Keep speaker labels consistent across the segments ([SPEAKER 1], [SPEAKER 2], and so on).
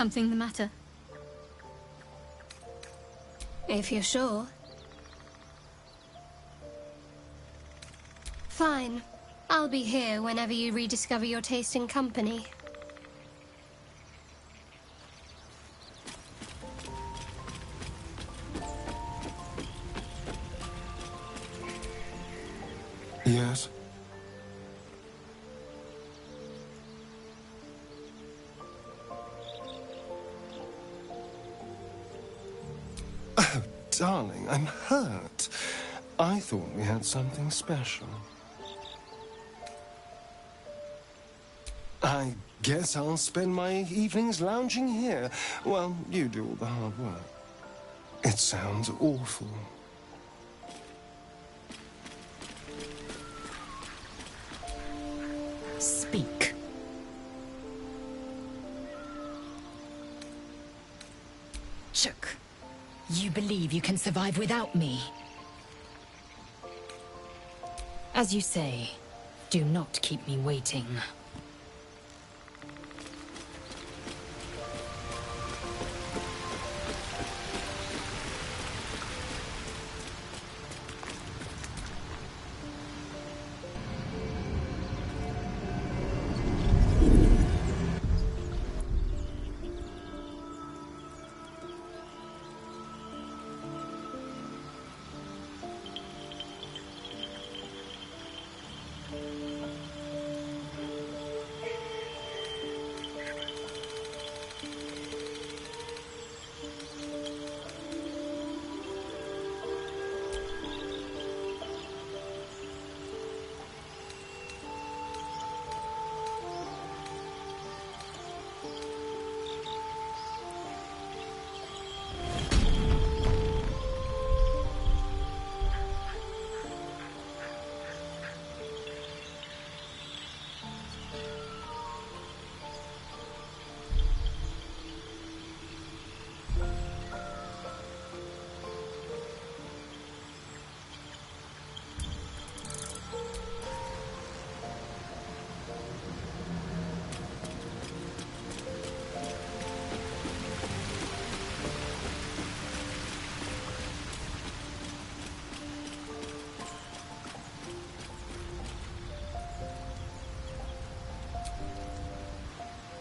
[SPEAKER 1] something the matter?
[SPEAKER 2] If you're sure. Fine. I'll be here whenever you rediscover your taste in company.
[SPEAKER 3] Yes? Oh, darling, I'm hurt. I thought we had something special. I guess I'll spend my evenings lounging here while you do all the hard work. It sounds awful.
[SPEAKER 4] Speak. Chook, you believe you can survive without me? As you say, do not keep me waiting.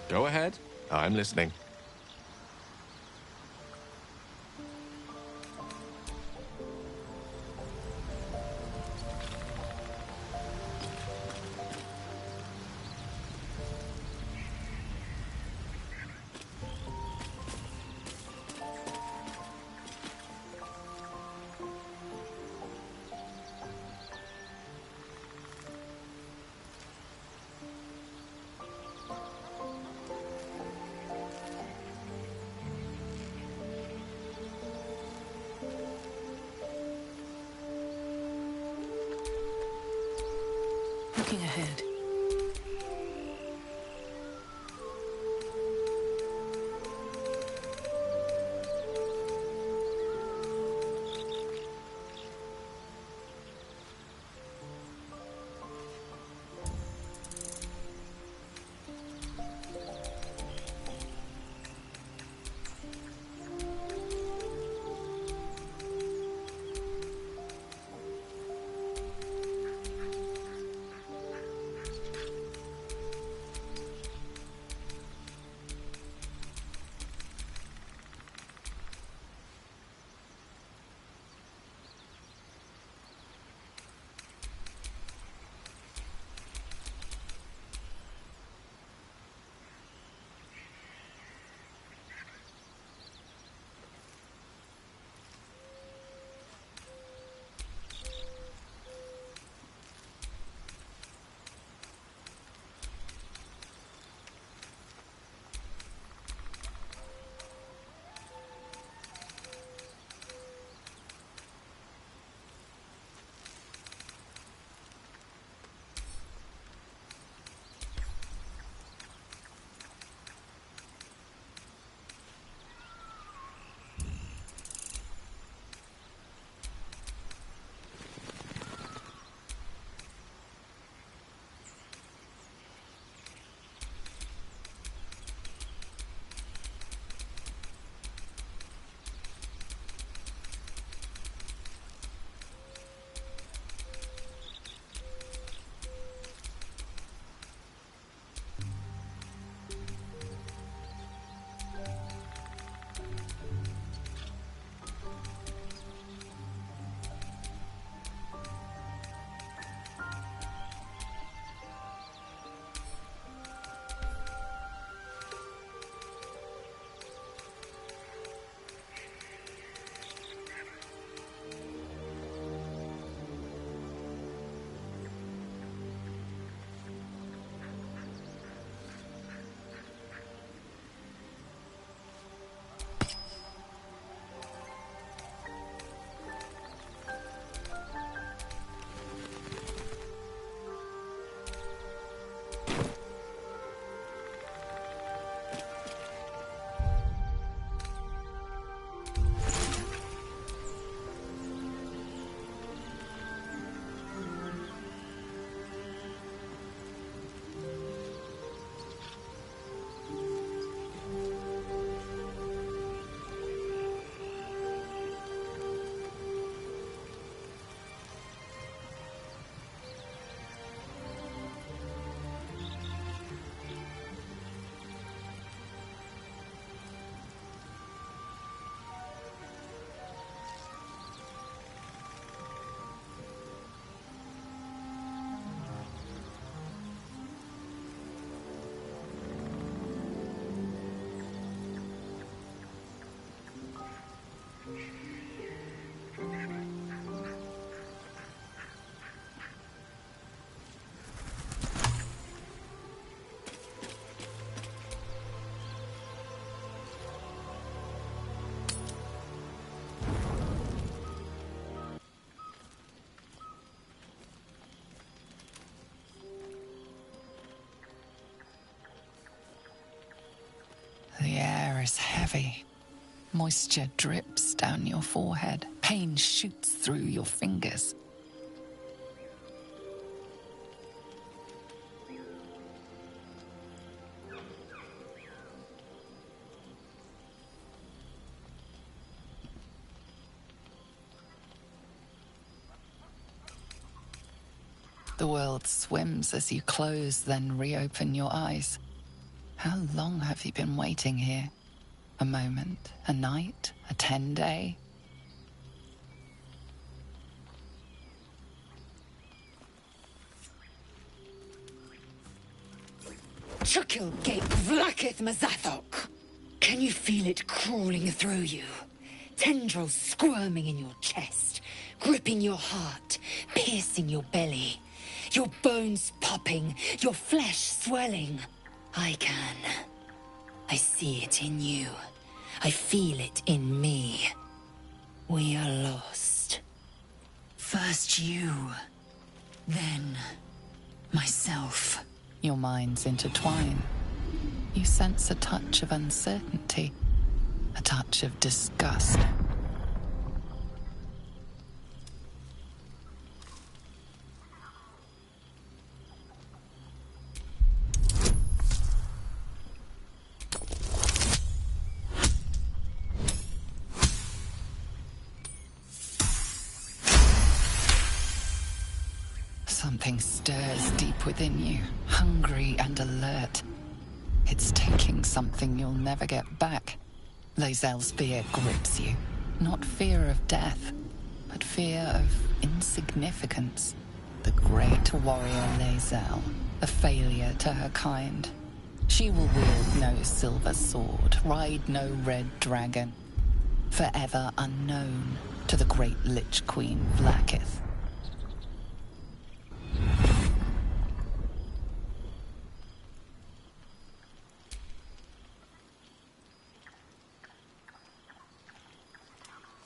[SPEAKER 5] Go ahead. I'm listening.
[SPEAKER 4] Looking ahead.
[SPEAKER 1] heavy. Moisture drips down your forehead. Pain shoots through your fingers. The world swims as you close, then reopen your eyes. How long have you been waiting here? A moment, a night, a 10-day?
[SPEAKER 4] Chukil gate vlaketh Mazathok. Can you feel it crawling through you? Tendrils squirming in your chest, gripping your heart, piercing your belly. Your bones popping, your flesh swelling. I can. I see it in you. I feel it in me. We are lost. First you, then myself.
[SPEAKER 1] Your minds intertwine. You sense a touch of uncertainty, a touch of disgust. Something stirs deep within you, hungry and alert. It's taking something you'll never get back. Lae'zel's fear grips you. Not fear of death, but fear of insignificance. The great warrior Lae'zel, a failure to her kind. She will wield no silver sword, ride no red dragon. Forever unknown to the great Lich Queen Vlakith.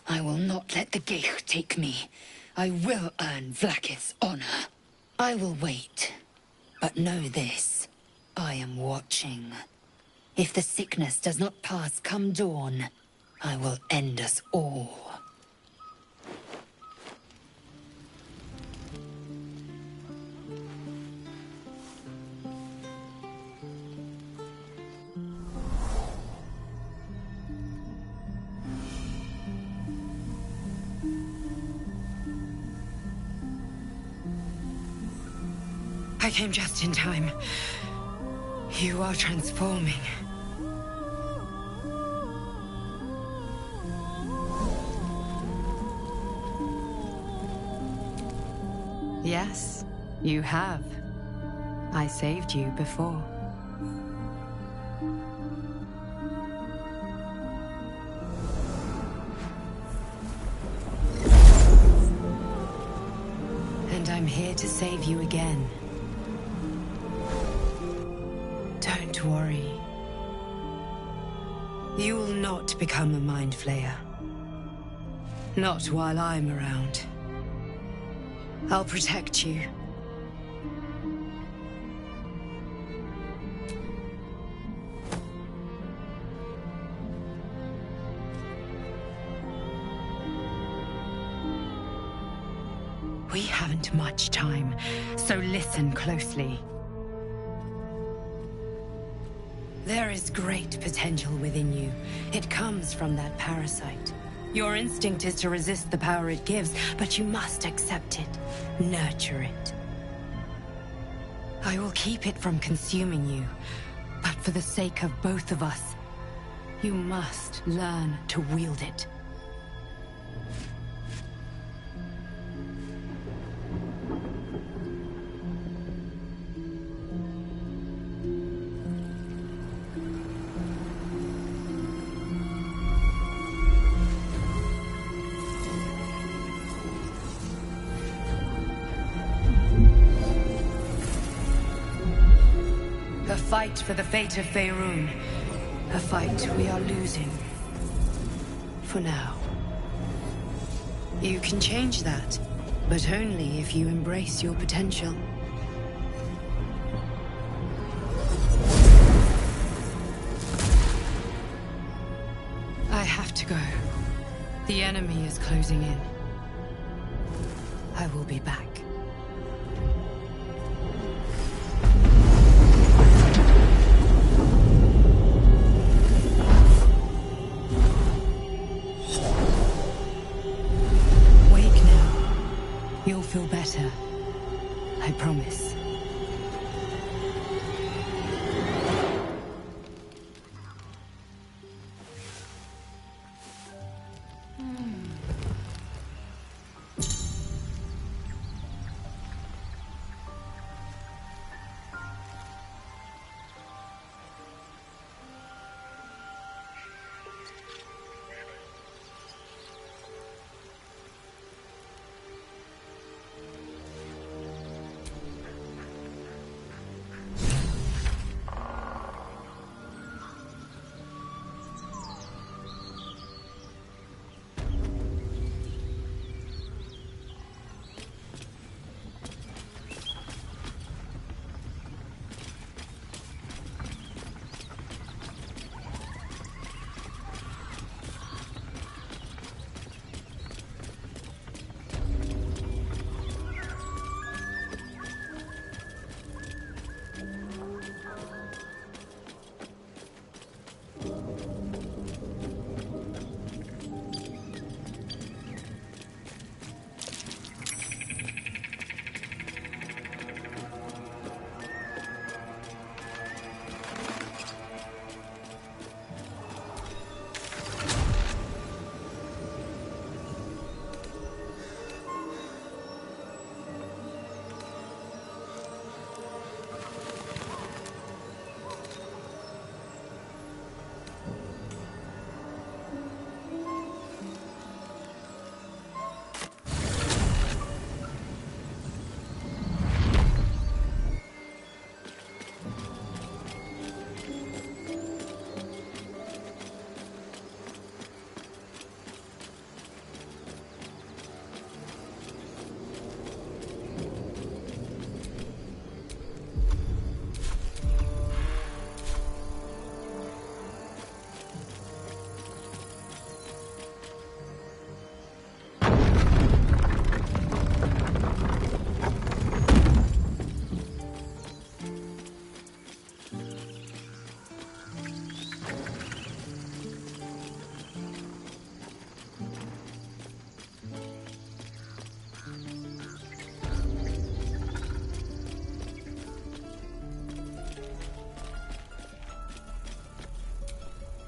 [SPEAKER 4] I will not let the Geich take me. I will earn Vlakith's honor. I will wait. But know this. I am watching. If the sickness does not pass come dawn, I will end us all. I came just in time. You are transforming.
[SPEAKER 6] Yes, you have. I saved you before. And I'm here to save you again. Don't worry. You will not become a Mind Flayer. Not while I'm around. I'll protect you. We haven't much time, so listen closely. There is great potential within you. It comes from that parasite. Your instinct is to resist the power it gives, but you must accept it, nurture it. I will keep it from consuming you, but for the sake of both of us, you must learn to wield it. A fight for the fate of Faerun. A fight we are losing. For now. You can change that, but only if you embrace your potential. to go. The enemy is closing in. I will be back. Wake now. You'll feel better. I promise.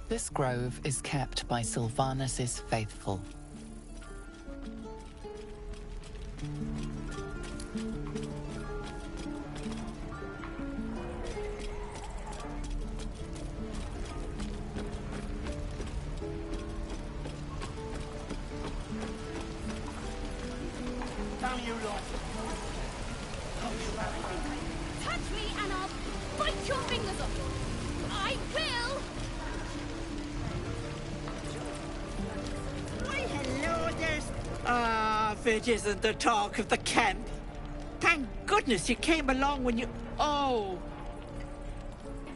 [SPEAKER 1] This grove is kept by Sylvanus' faithful.
[SPEAKER 2] Touch me and I'll bite your fingers off. I will!
[SPEAKER 7] Why, hello, there's... it isn't the talk of the camp. Thank goodness you came along when you... Oh!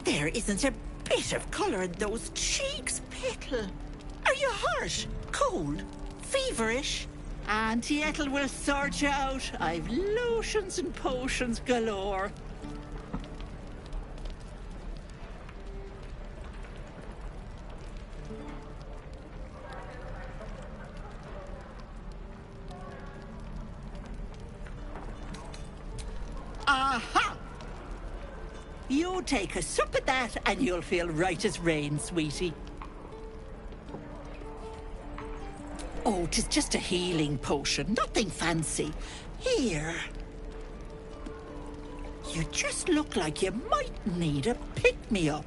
[SPEAKER 7] There isn't a bit of colour in those cheeks, Pickle. Are you hurt? Cold? Feverish? Auntie Ethel will sort you out. I've lotions and potions galore. Aha! You take a sup of that and you'll feel right as rain, sweetie. Oh, 'tis just a healing potion, nothing fancy. Here. You just look like you might need a pick-me-up.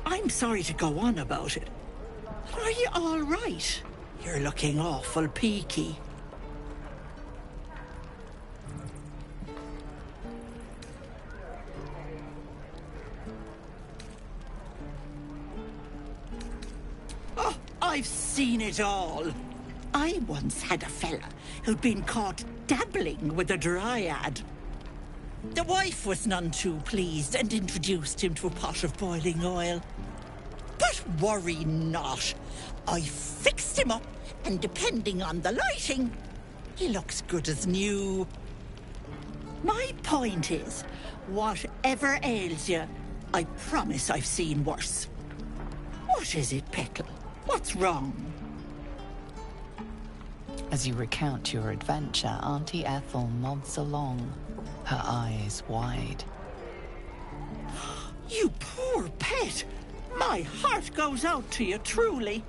[SPEAKER 7] I'm sorry to go on about it. But are you all right? You're looking awful peaky. Oh, I've seen it all. I once had a fella who'd been caught dabbling with a dryad. The wife was none too pleased and introduced him to a pot of boiling oil. But worry not. I fixed him up, and depending on the lighting, he looks good as new. My point is, whatever ails you, I promise I've seen worse. What is it, Petal? What's wrong?
[SPEAKER 1] As you recount your adventure, Auntie Ethel nods along, her eyes wide.
[SPEAKER 7] You poor pet! My heart goes out to you, truly.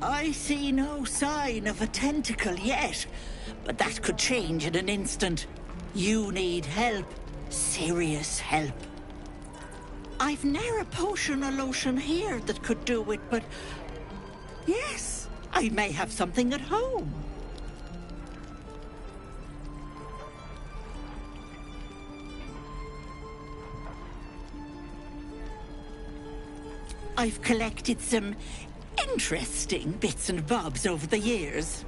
[SPEAKER 7] I see no sign of a tentacle yet, but that could change in an instant. You need help. Serious help. I've ne'er a potion or lotion here that could do it, but... yes, I may have something at home. I've collected some interesting bits and bobs over the years.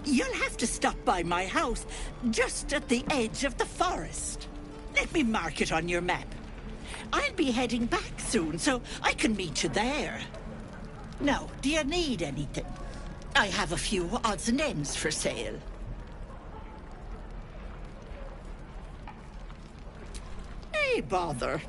[SPEAKER 7] You'll have to stop by my house, just at the edge of the forest. Let me mark it on your map. I'll be heading back soon, so I can meet you there. Now, do you need anything? I have a few odds and ends for sale. Hey, bother.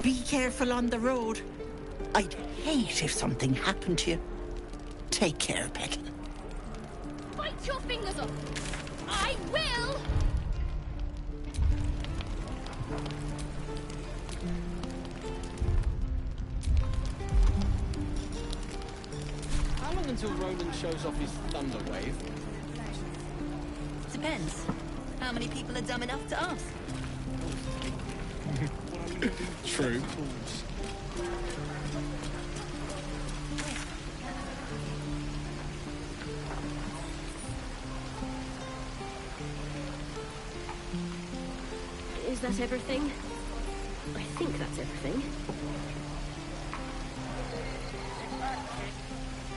[SPEAKER 7] Be careful on the road. I'd hate if something happened to you. Take care, Petal.
[SPEAKER 2] Bite your fingers off! I will!
[SPEAKER 8] How long until Roland shows off his thunder wave?
[SPEAKER 9] Depends. How many people are dumb enough to ask?
[SPEAKER 8] True.
[SPEAKER 10] Is that everything? I think that's everything.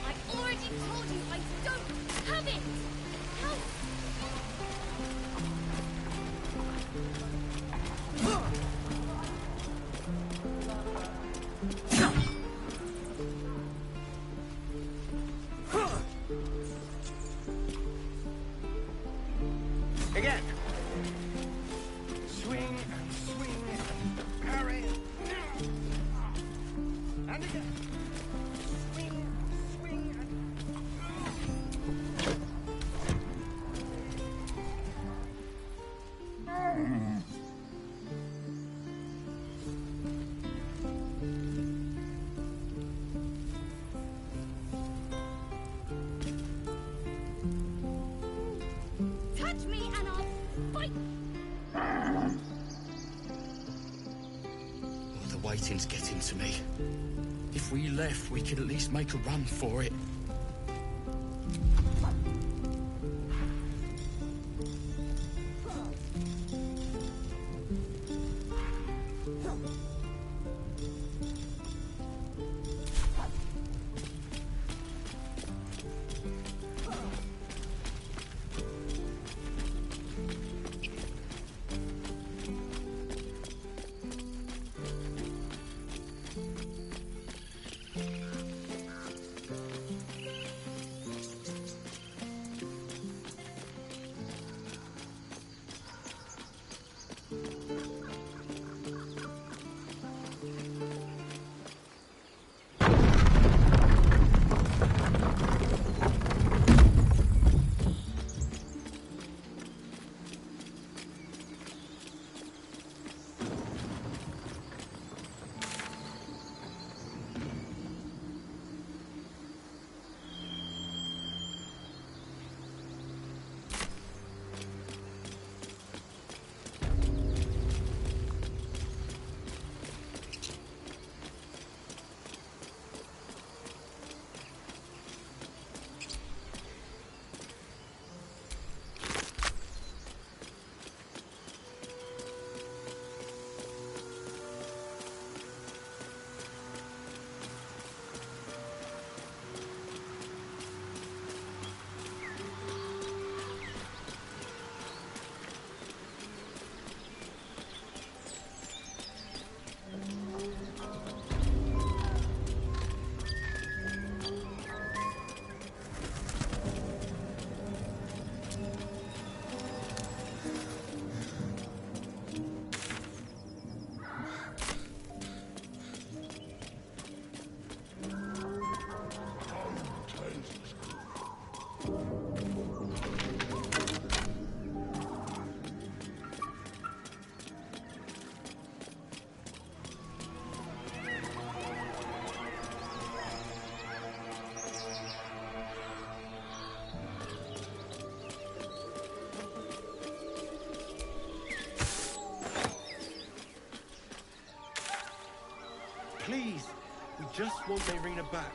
[SPEAKER 2] I already told you I don't have it! Help!
[SPEAKER 3] Again. Swing and swing. Parry. And again. Swing, swing, and...
[SPEAKER 2] Touch me and I'll bite!
[SPEAKER 11] Oh, the waiting's getting to me. If we left, we could at least make a run for it. please. We just want Mayrina back.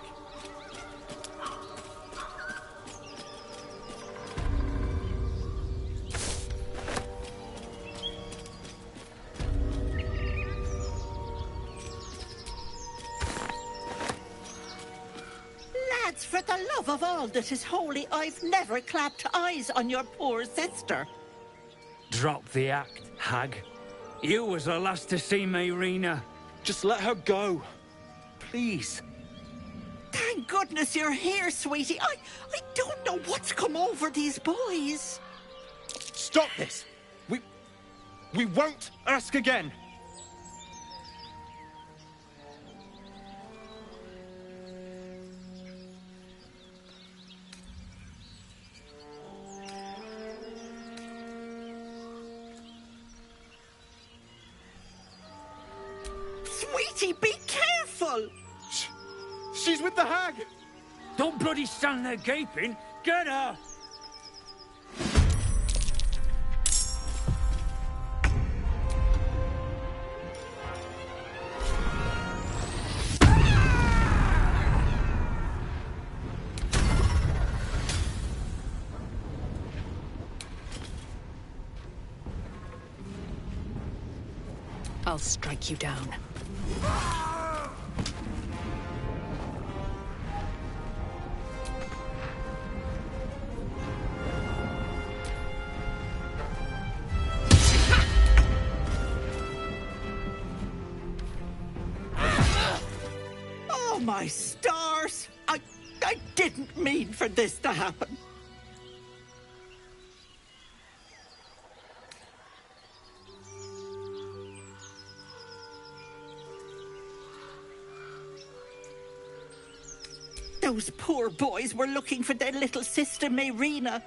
[SPEAKER 7] Lads, for the love of all that is holy, I've never clapped eyes on your poor sister.
[SPEAKER 12] Drop the act, hag. You was the last to see Mayrina.
[SPEAKER 11] Just let her go. Please.
[SPEAKER 7] Thank goodness you're here, sweetie. I don't know what's come over these boys.
[SPEAKER 11] Stop this! We won't ask again!
[SPEAKER 7] Sweetie, be careful!
[SPEAKER 11] She's with the hag!
[SPEAKER 12] Don't bloody stand there gaping. Get her!
[SPEAKER 6] I'll strike you down.
[SPEAKER 7] Oh, my stars! I didn't mean for this to happen. Those poor boys were looking for their little sister, Mayrina,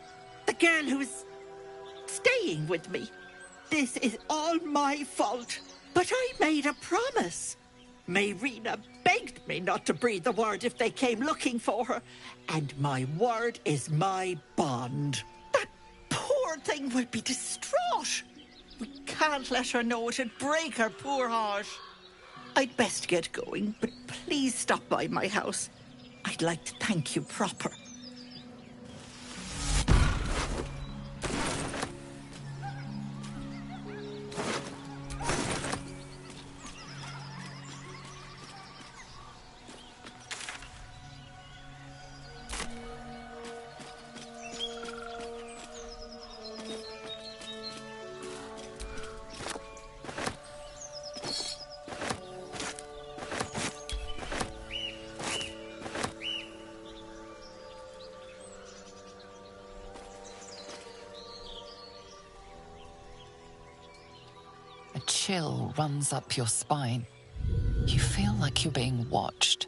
[SPEAKER 7] the girl who's staying with me. This is all my fault, but I made a promise. Mayrina begged me not to breathe a word if they came looking for her, and my word is my bond. That poor thing will be distraught. We can't let her know, it'd break her poor heart. I'd best get going, but please stop by my house. I'd like to thank you proper.
[SPEAKER 1] A chill runs up your spine. You feel like you're being watched.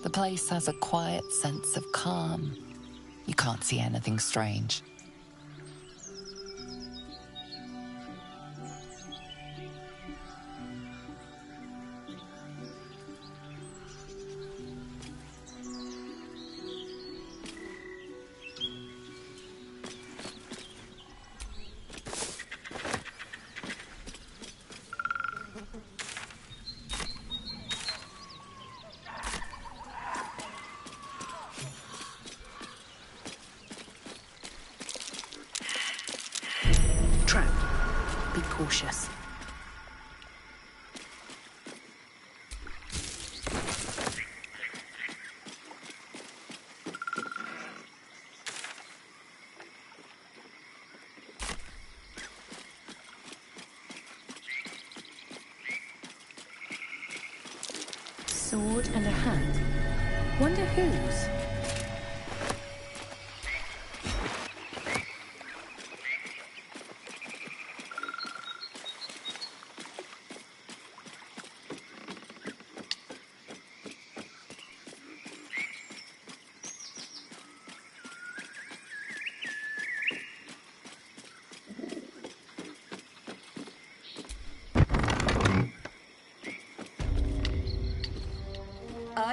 [SPEAKER 1] The place has a quiet sense of calm. You can't see anything strange.
[SPEAKER 6] Be cautious. Sword and a hat. Wonder whose?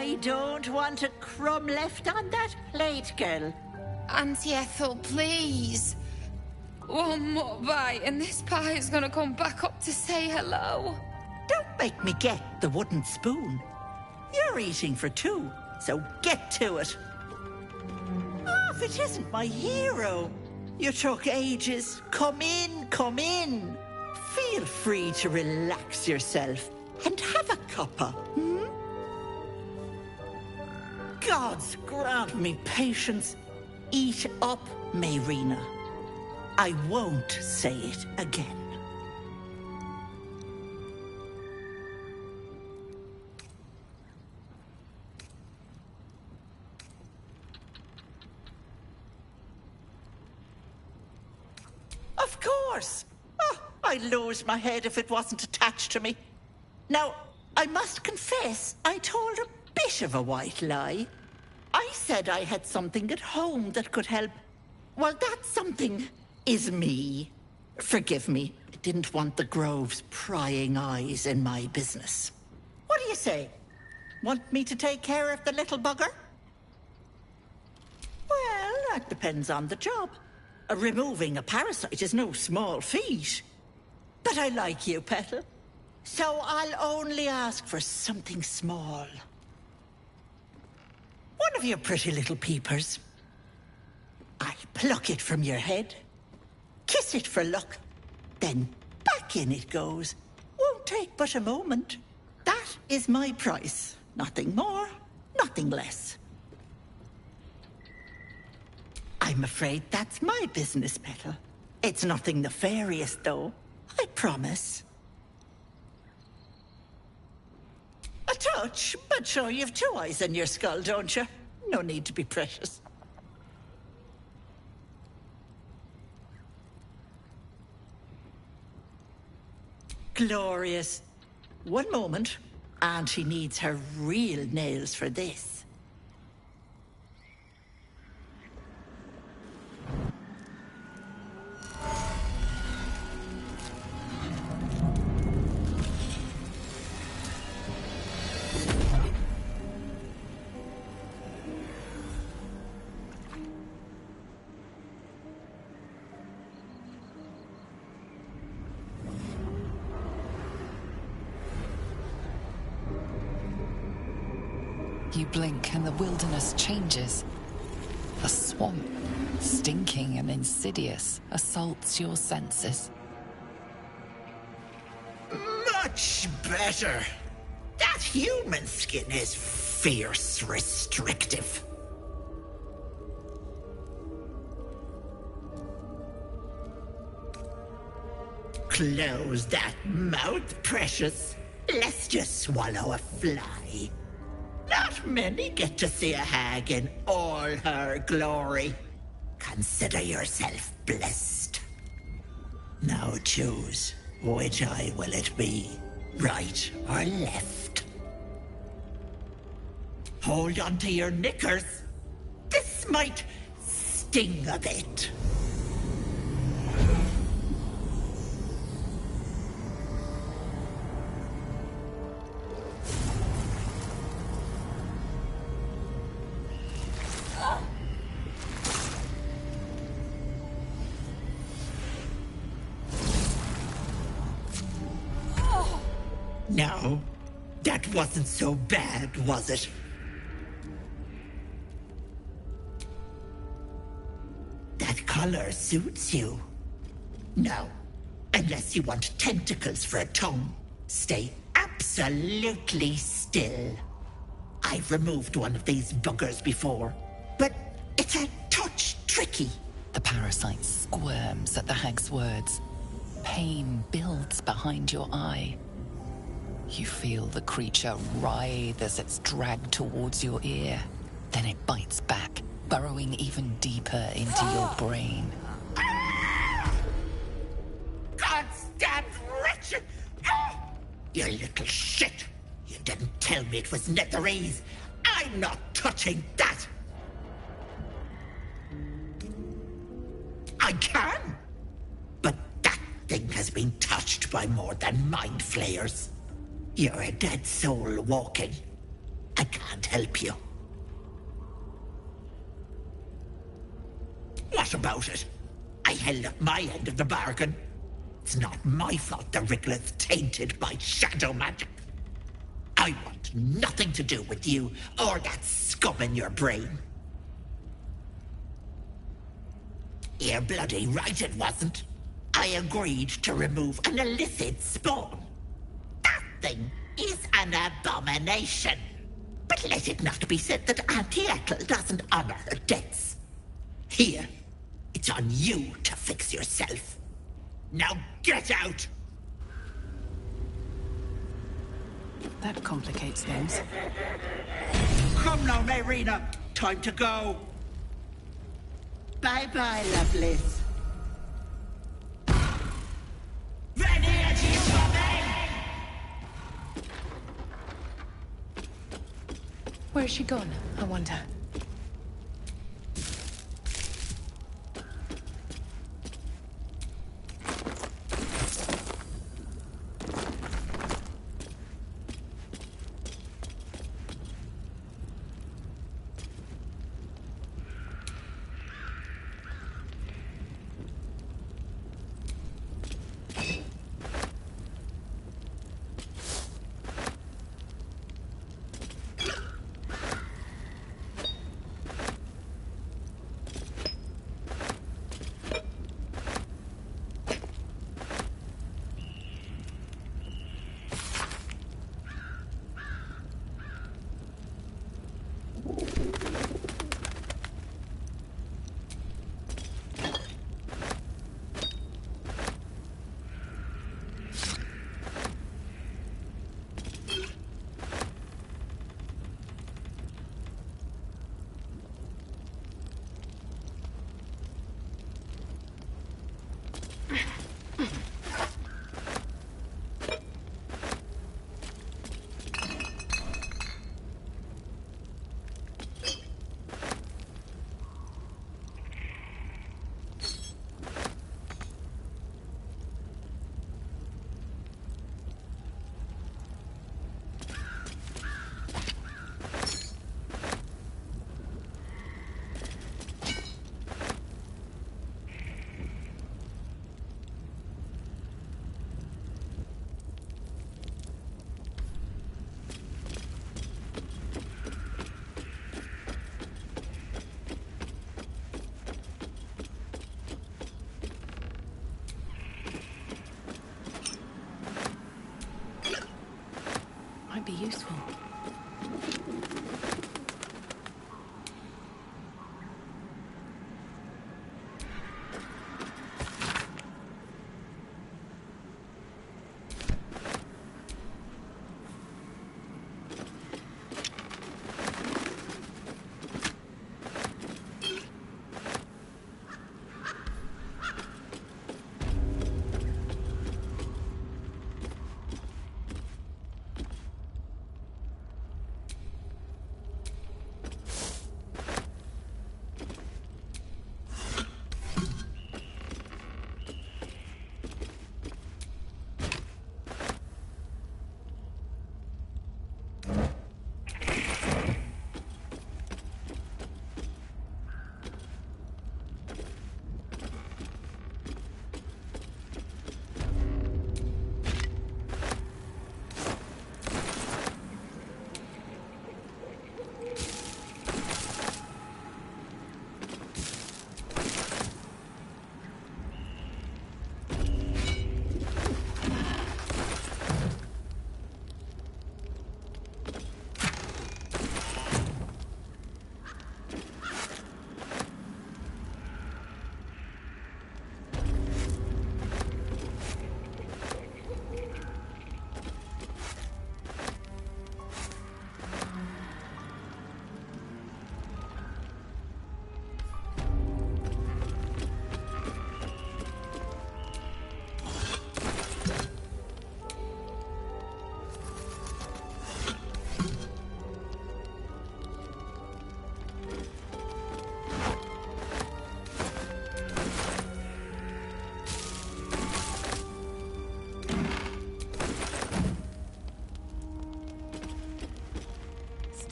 [SPEAKER 7] I don't want a crumb left on that plate, girl.
[SPEAKER 13] Auntie Ethel, please. One more bite and this pie is gonna come back up to say hello.
[SPEAKER 7] Don't make me get the wooden spoon. You're eating for two, so get to it. Oh, if it isn't my hero. You took ages. Come in, come in. Feel free to relax yourself and have a cuppa, hmm? Gods grant me patience. Eat up, Mayrina. I won't say it again. Of course. Oh, I'd lose my head if it wasn't attached to me. Now, I must confess, I told a bit of a white lie. I said I had something at home that could help. Well, that something is me. Forgive me, I didn't want the Grove's prying eyes in my business. What do you say? Want me to take care of the little bugger? Well, that depends on the job. Removing a parasite is no small feat. But I like you, Petal. So I'll only ask for something small. One of your pretty little peepers. I'll pluck it from your head, kiss it for luck, then back in it goes. Won't take but a moment. That is my price. Nothing more, nothing less. I'm afraid that's my business, Petal. It's nothing nefarious, though. I promise. A touch, but sure, you've two eyes in your skull, don't you? No need to be precious. Glorious. One moment. Auntie needs her real nails for this.
[SPEAKER 1] You blink and the wilderness changes. The swamp, stinking and insidious, assaults your senses.
[SPEAKER 7] Much better. That human skin is fierce restrictive. Close that mouth, precious, lest you swallow a fly. Not many get to see a hag in all her glory. Consider yourself blessed. Now choose, which eye will it be, right or left? Hold on to your knickers. This might sting a bit. No, that wasn't so bad, was it? That color suits you. No, unless you want tentacles for a tongue, stay absolutely still. I've removed one of these buggers before, but it's a touch tricky.
[SPEAKER 1] The parasite squirms at the hag's words. Pain builds behind your eye. You feel the creature writhe as it's dragged towards your ear. Then it bites back, burrowing even deeper into your brain.
[SPEAKER 7] Goddamn wretched! You little shit! You didn't tell me it was Netherese. I'm not touching that! I can! But that thing has been touched by more than mind flayers. You're a dead soul walking. I can't help you. What about it? I held up my end of the bargain. It's not my fault the Rickle's tainted by shadow magic. I want nothing to do with you or that scum in your brain. You're bloody right it wasn't. I agreed to remove an illicit spawn. That thing is an abomination. But let it not be said that Auntie Ethel doesn't honor her debts. Here, it's on you to fix yourself. Now get out!
[SPEAKER 6] That complicates things.
[SPEAKER 7] Come now, Mayrina. Time to go. Bye-bye, Lovelace. Ready as you are.
[SPEAKER 6] Where's she gone, I wonder?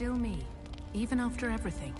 [SPEAKER 14] still me, even after everything.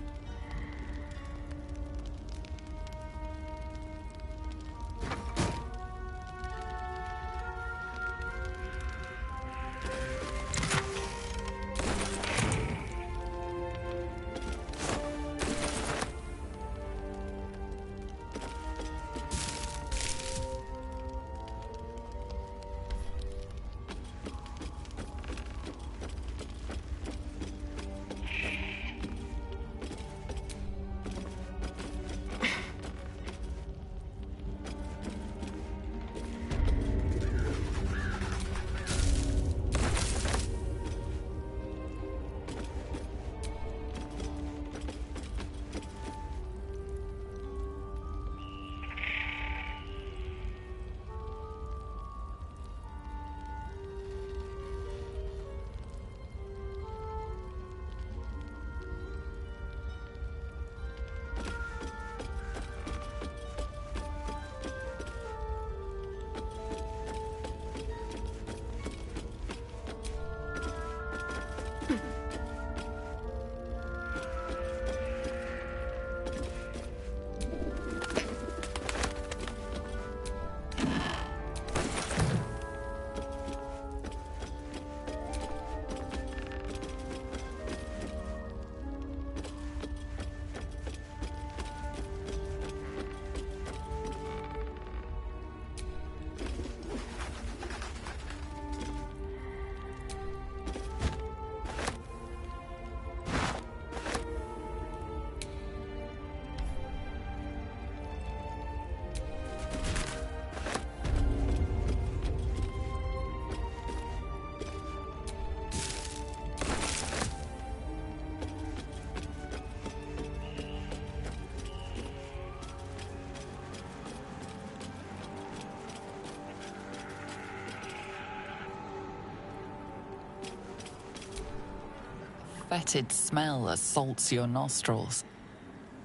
[SPEAKER 1] Fetid smell assaults your nostrils.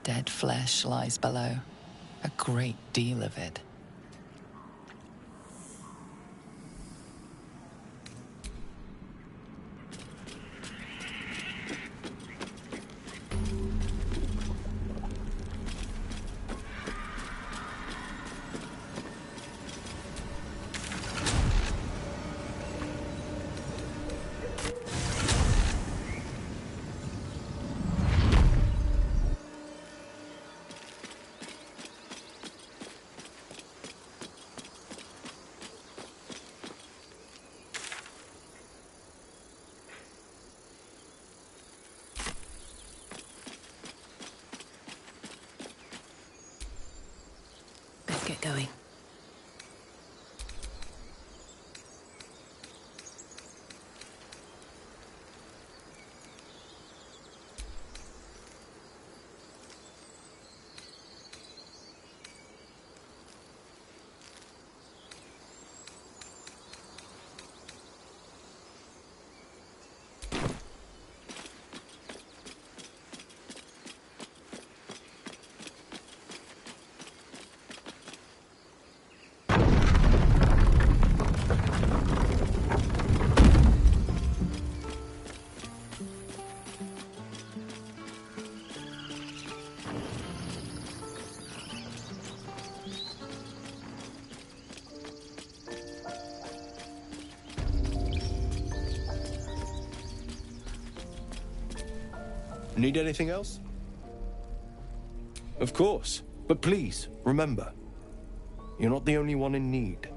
[SPEAKER 1] Dead flesh lies below, a great deal of it.
[SPEAKER 14] Get going.
[SPEAKER 3] Need anything else? Of course. But please, remember, you're not the only one in need.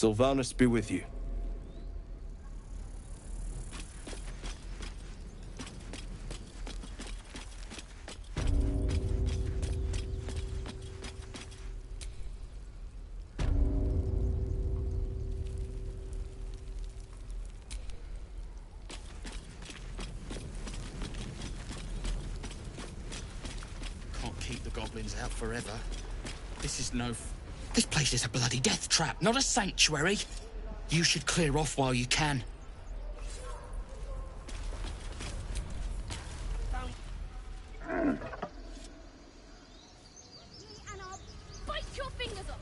[SPEAKER 3] Sylvanus be with you.
[SPEAKER 11] Can't keep the goblins out forever. This place is a bloody death trap, not a sanctuary. You should clear off while you can.
[SPEAKER 2] And I'll bite your fingers off.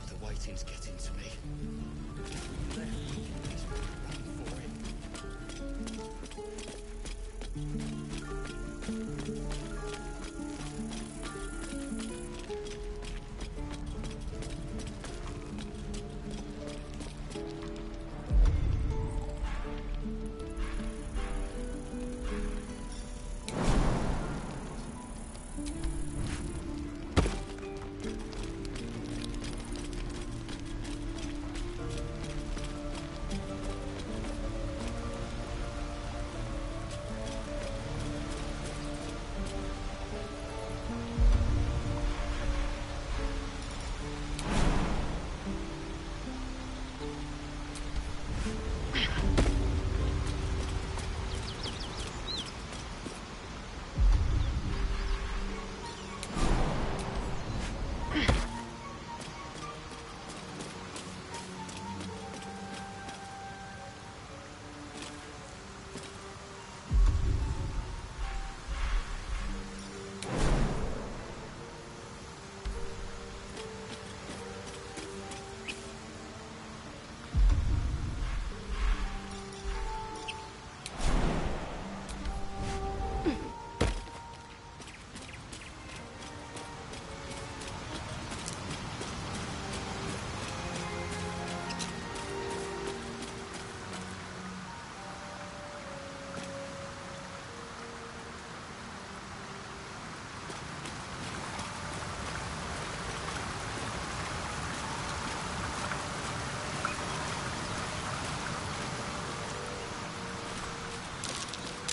[SPEAKER 11] The waiting's getting to me.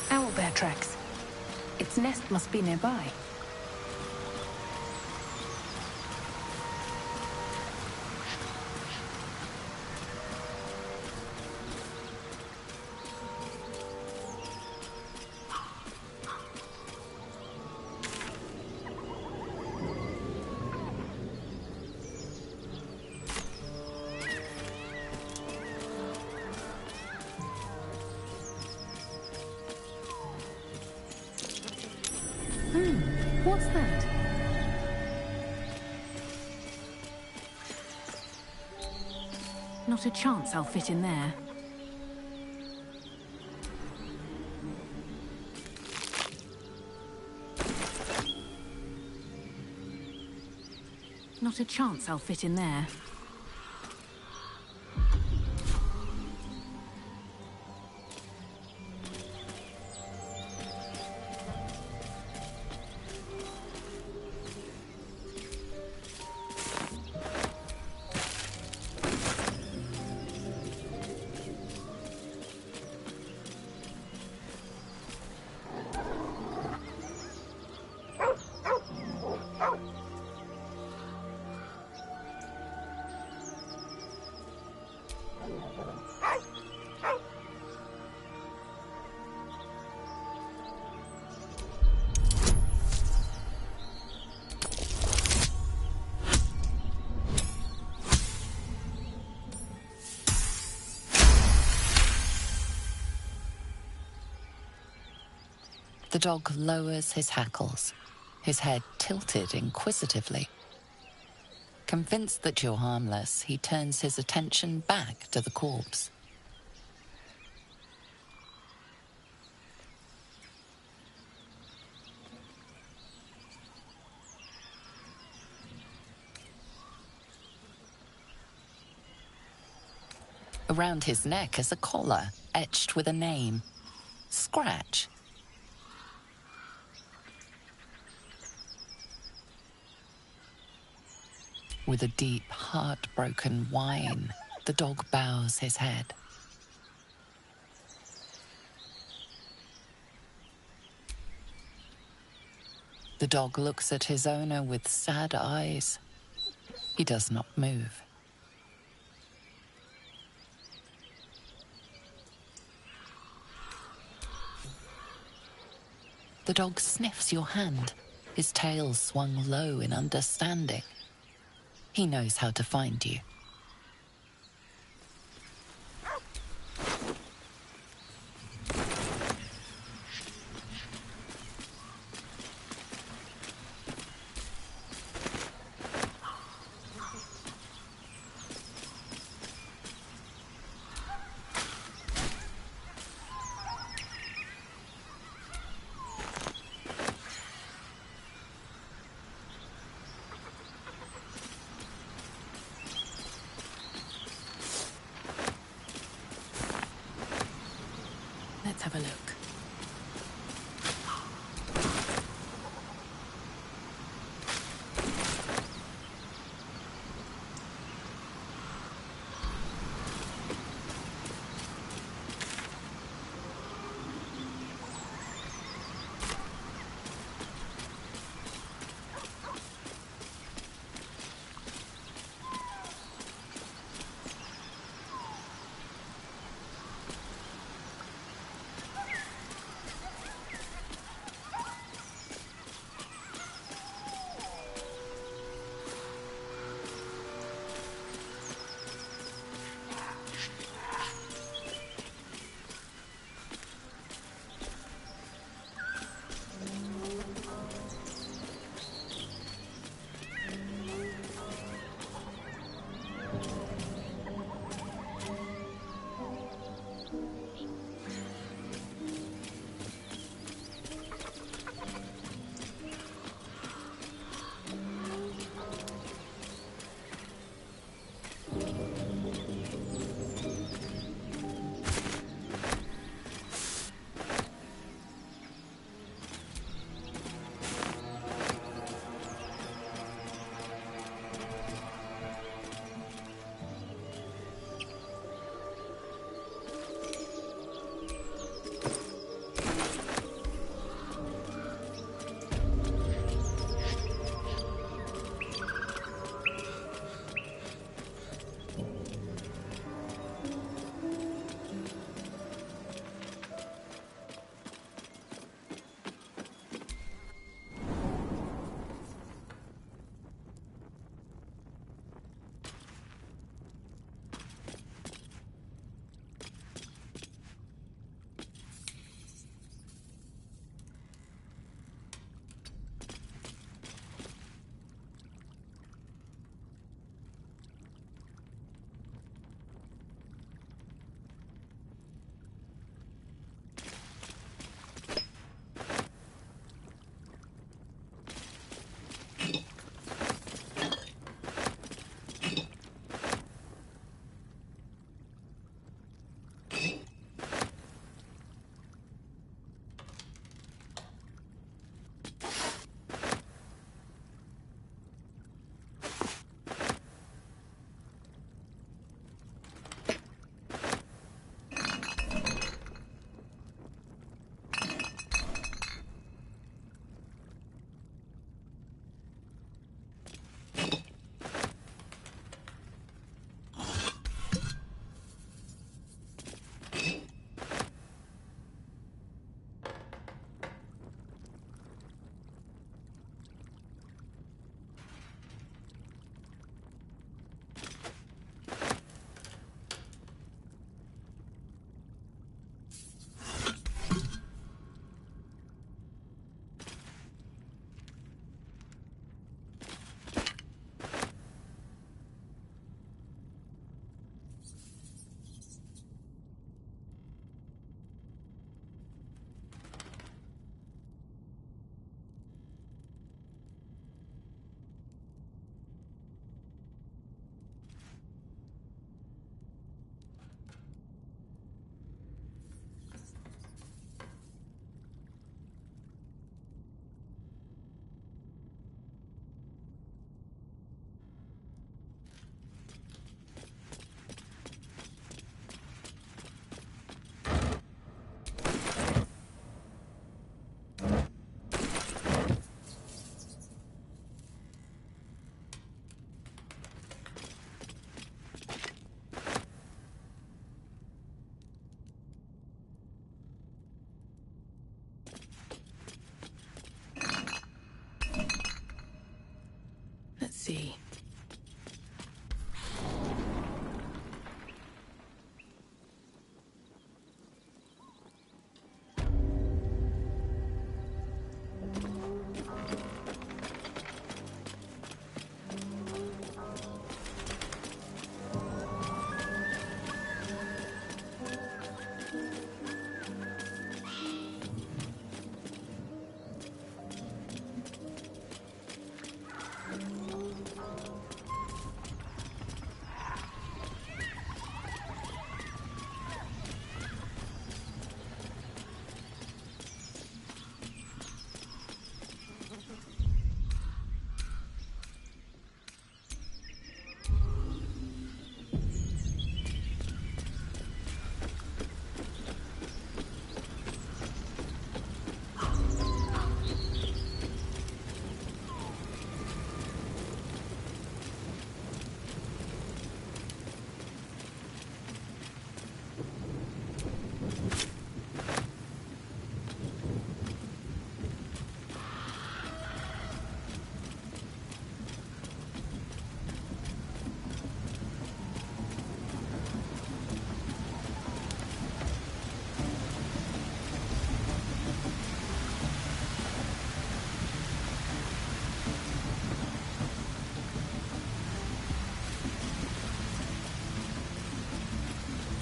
[SPEAKER 14] Owlbear tracks. Its nest must be nearby. What's that? Not a chance I'll fit in there. Not a chance I'll fit in there.
[SPEAKER 1] The dog lowers his hackles. his head tilted inquisitively. Convinced that you're harmless, he turns his attention back to the corpse. Around his neck is a collar, etched with a name. Scratch. With a deep, heartbroken whine, the dog bows his head. The dog looks at his owner with sad eyes. He does not move. The dog sniffs your hand, his tail swung low in understanding. He knows how to find you.
[SPEAKER 14] Let's have a look.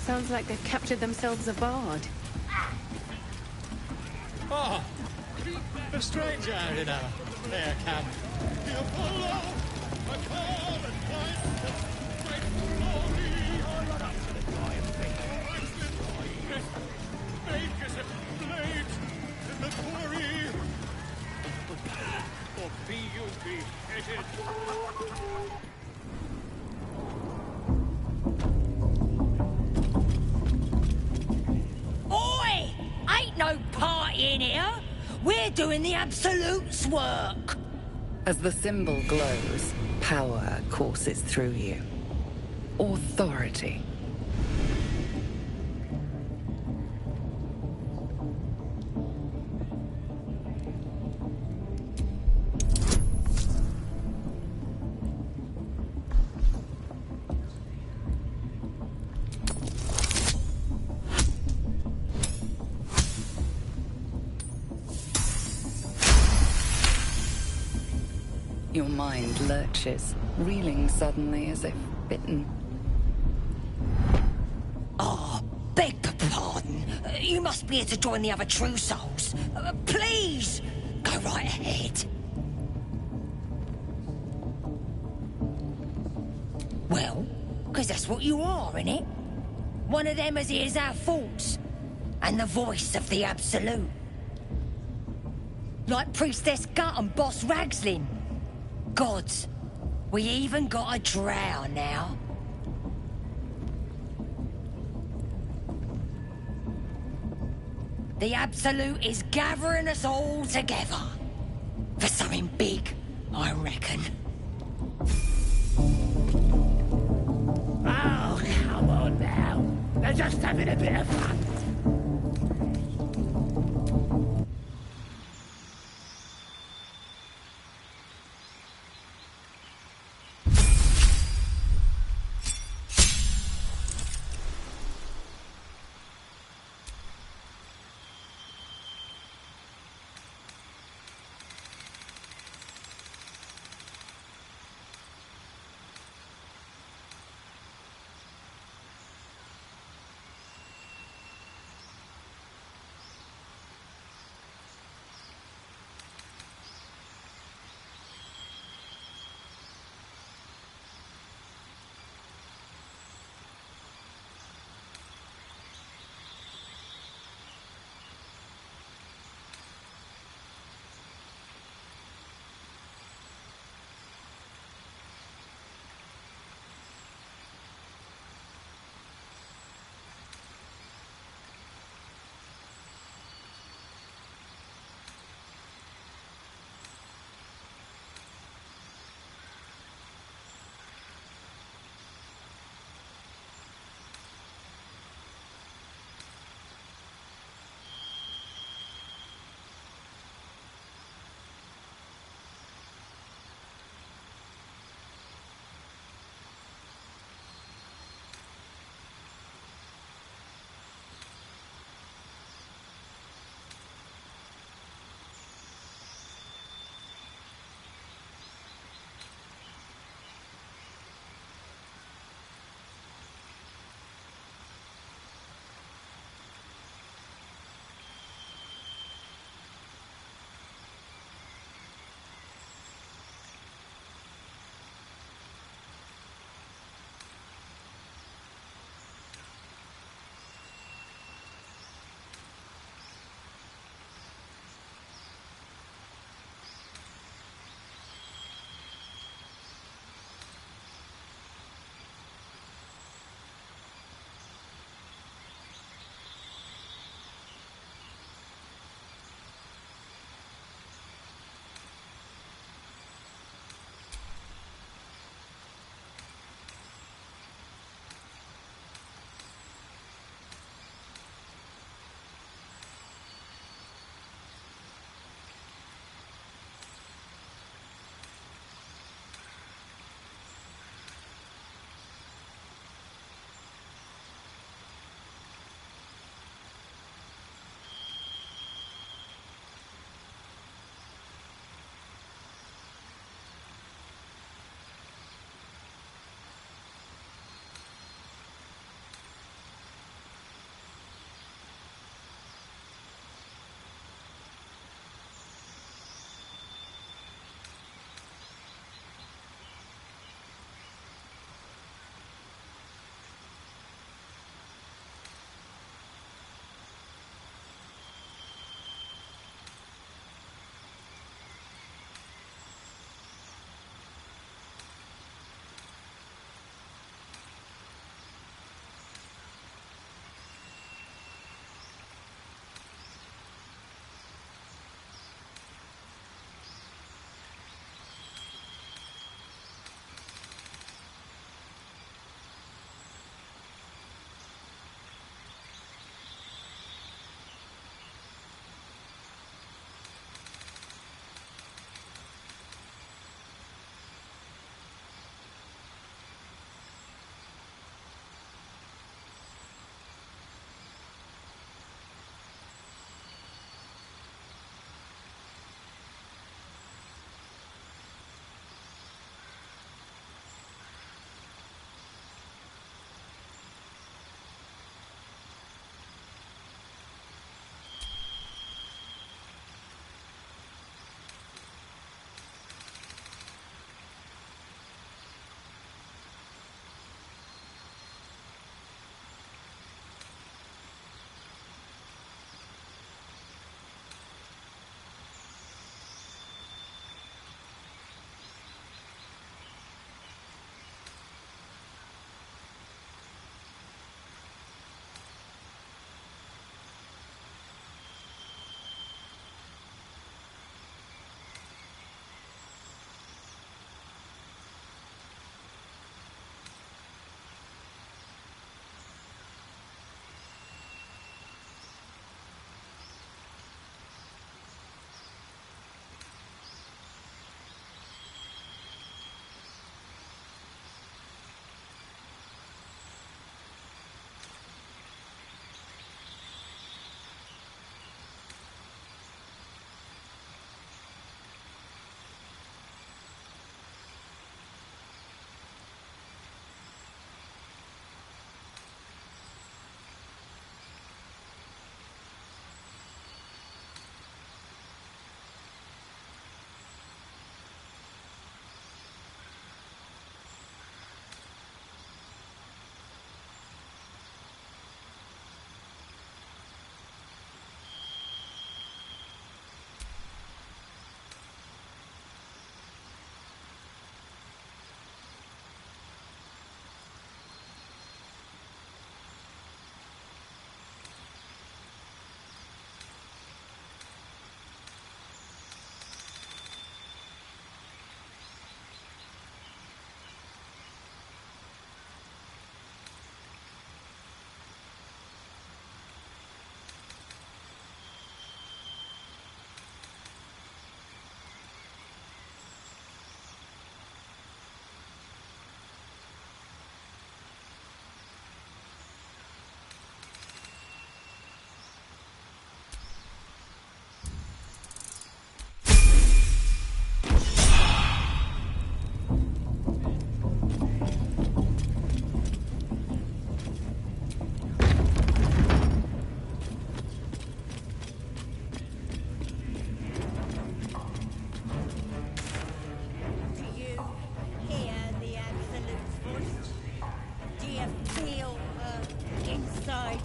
[SPEAKER 14] Sounds like they've captured themselves a bard.
[SPEAKER 11] Oh, a stranger out in our fair camp. The Apollo, a call and fight the great glory. Make us a blade in the quarry. Or be you beheaded.
[SPEAKER 15] Oi! Ain't no party in here. We're doing the Absolute's work.
[SPEAKER 1] As the symbol glows, power courses through you. Authority. Your mind lurches, reeling suddenly as if bitten.
[SPEAKER 15] Oh, beg your pardon. You must be here to join the other true souls. Please, go right ahead. Well, because that's what you are, innit? One of them as hears our thoughts. And the voice of the Absolute. Like Priestess Gut and Boss Ragslin. Gods, we even got a drow now. The Absolute is gathering us all together. For something big, I reckon.
[SPEAKER 12] Oh, come on now. They're just having a bit of fun.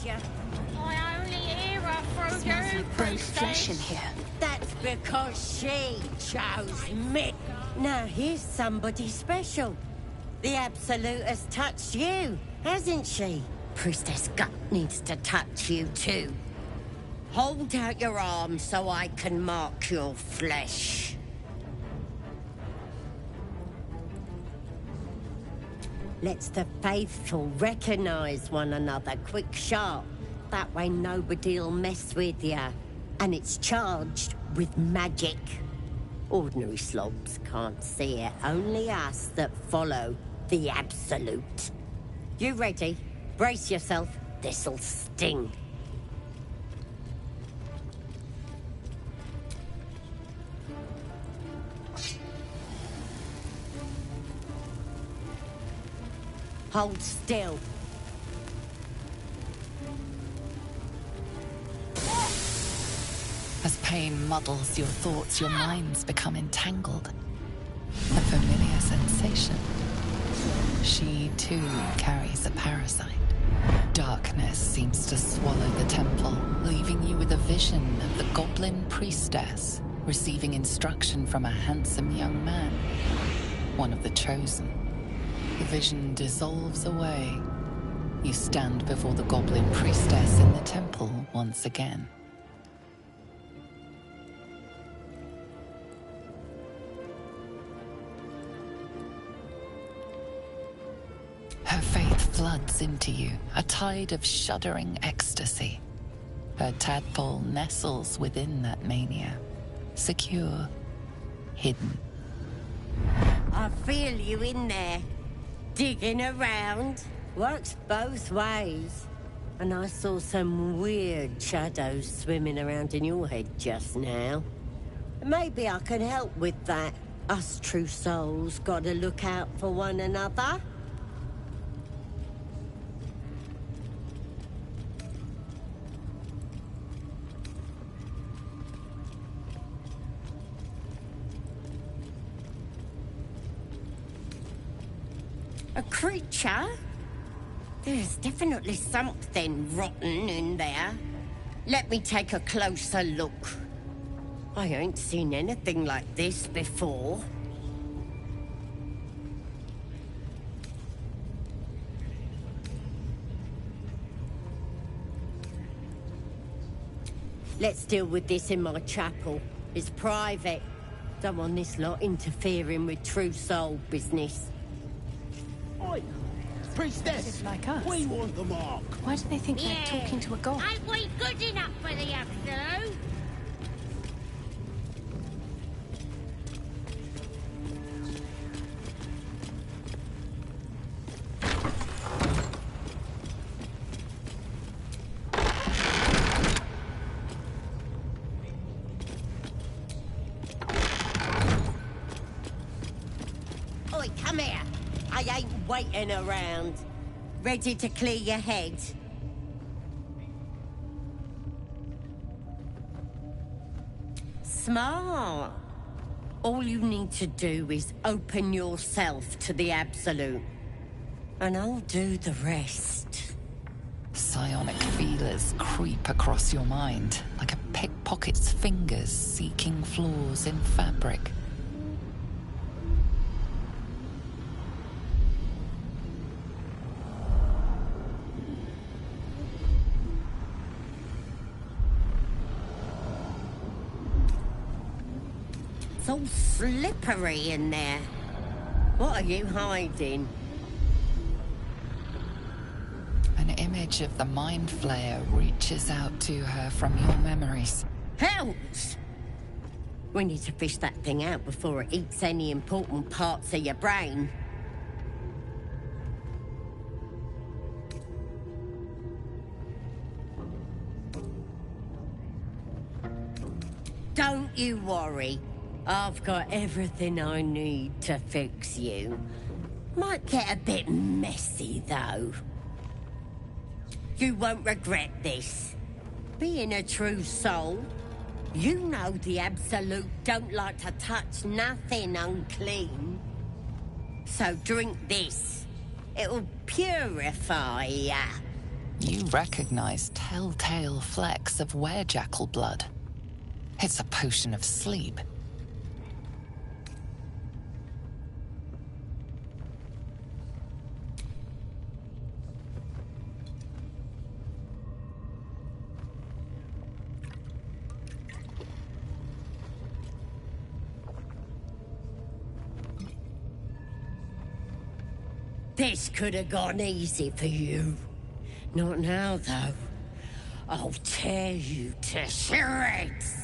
[SPEAKER 15] you.
[SPEAKER 2] I only hear her through
[SPEAKER 14] Smells
[SPEAKER 2] you,
[SPEAKER 14] like burnt flesh in
[SPEAKER 2] princess.
[SPEAKER 14] here.
[SPEAKER 15] That's because she chose me. Now here's somebody special. The Absolute has touched you, hasn't she? Priestess Gut needs to touch you too. Hold out your arm so I can mark your flesh. Let's the faithful recognize one another quick, sharp. That way nobody'll mess with ya. And it's charged with magic. Ordinary slobs can't see it, only us that follow the Absolute. You ready? Brace yourself, this'll sting. Hold still.
[SPEAKER 1] As pain muddles your thoughts, your minds become entangled. A familiar sensation. She, too, carries a parasite. Darkness seems to swallow the temple, leaving you with a vision of the goblin priestess receiving instruction from a handsome young man, one of the chosen. The vision dissolves away. You stand before the goblin priestess in the temple once again. Her faith floods into you, a tide of shuddering ecstasy. Her tadpole nestles within that mania, secure, hidden.
[SPEAKER 15] I feel you in there, digging around. Works both ways. And I saw some weird shadows swimming around in your head just now. Maybe I can help with that. Us true souls gotta look out for one another. A creature? There's definitely something rotten in there. Let me take a closer look. I ain't seen anything like this before. Let's deal with this in my chapel. It's private. Don't want this lot interfering with true soul business.
[SPEAKER 11] Oi! Priestess!
[SPEAKER 14] Like us.
[SPEAKER 11] We want the mark!
[SPEAKER 14] Why do they think they're talking to a god?
[SPEAKER 2] Ain't we good enough for the Absolute?
[SPEAKER 15] Oi, come here. I ain't waiting around. Ready to clear your head? Smart. All you need to do is open yourself to the Absolute. And I'll do the rest.
[SPEAKER 1] Psionic feelers creep across your mind, like a pickpocket's fingers seeking flaws in fabric.
[SPEAKER 15] It's all slippery in there. What are you hiding?
[SPEAKER 1] An image of the Mind Flayer reaches out to her from your memories.
[SPEAKER 15] Helps! We need to fish that thing out before it eats any important parts of your brain. Don't you worry. I've got everything I need to fix you. Might get a bit messy, though. You won't regret this. Being a true soul, you know the Absolute don't like to touch nothing unclean. So drink this. It'll purify ya.
[SPEAKER 1] You recognize telltale flecks of werejackal blood. It's a potion of sleep.
[SPEAKER 15] This could have gone easy for you. Not now, though. I'll tear you to shreds.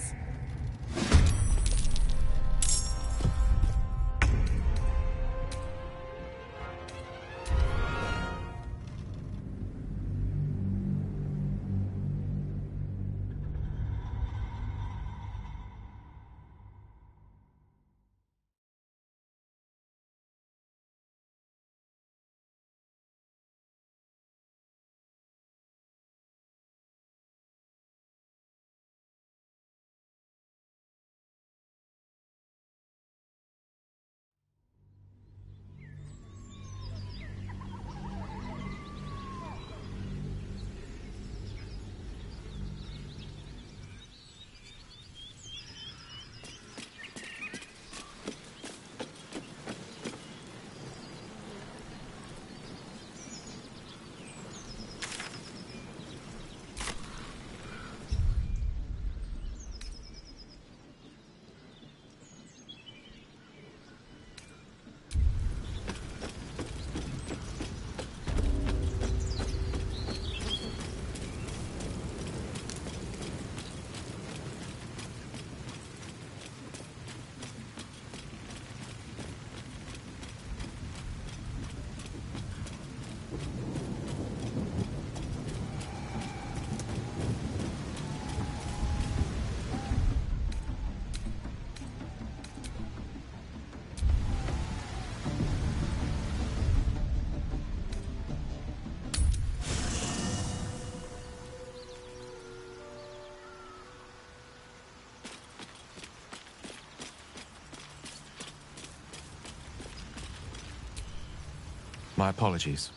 [SPEAKER 5] My apologies.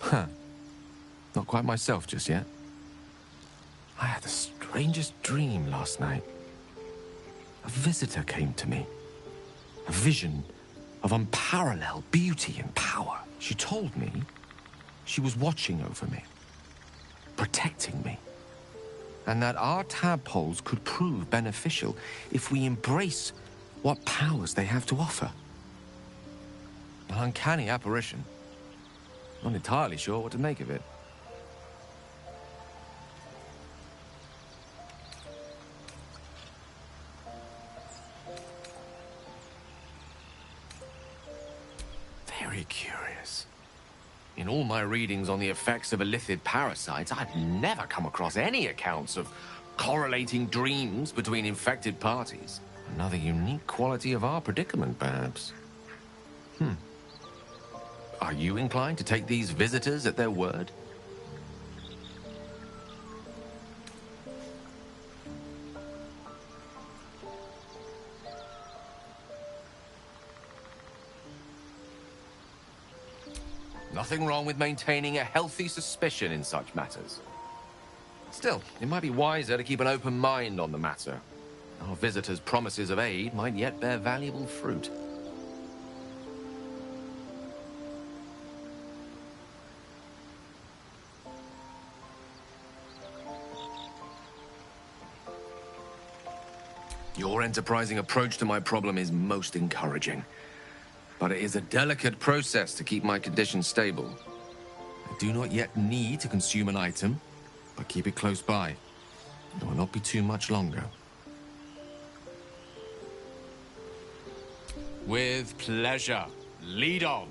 [SPEAKER 5] Huh. Not quite myself just yet. I had the strangest dream last night. A visitor came to me. A vision of unparalleled beauty and power. She told me she was watching over me, protecting me, and that our tadpoles could prove beneficial if we embrace what powers they have to offer. An uncanny apparition. Not entirely sure what to make of it. Very curious. In all my readings on the effects of illithid parasites, I've never come across any accounts of correlating dreams between infected parties. Another unique quality of our predicament, perhaps. Are you inclined to take these visitors at their word? Nothing wrong with maintaining a healthy suspicion in such matters. Still, it might be wiser to keep an open mind on the matter. Our visitors' promises of aid might yet bear valuable fruit. Your enterprising approach to my problem is most encouraging. But it is a delicate process to keep my condition stable. I do not yet need to consume an item, but keep it close by. It will not be too much longer. With pleasure. Lead on.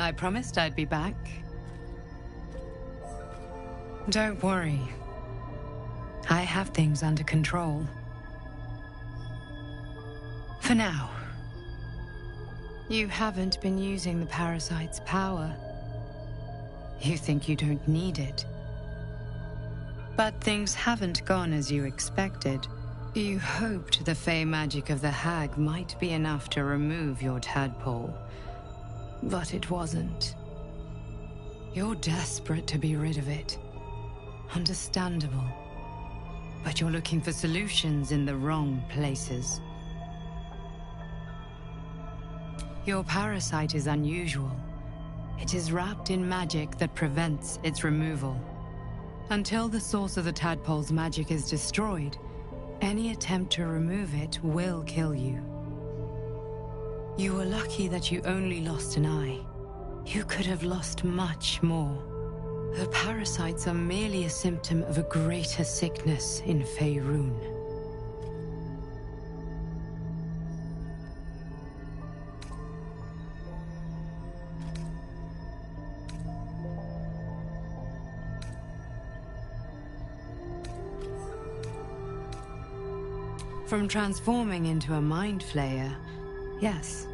[SPEAKER 6] I promised I'd be back. Don't worry. I have things under control. For now. You haven't been using the parasite's power. You think you don't need it. But things haven't gone as you expected. You hoped the fey magic of the hag might be enough to remove your tadpole. But it wasn't. You're desperate to be rid of it. Understandable. But you're looking for solutions in the wrong places. Your parasite is unusual. It is wrapped in magic that prevents its removal. Until the source of the tadpole's magic is destroyed, any attempt to remove it will kill you. You were lucky that you only lost an eye. You could have lost much more. The parasites are merely a symptom of a greater sickness in Faerun. From transforming into a mind flayer, yes.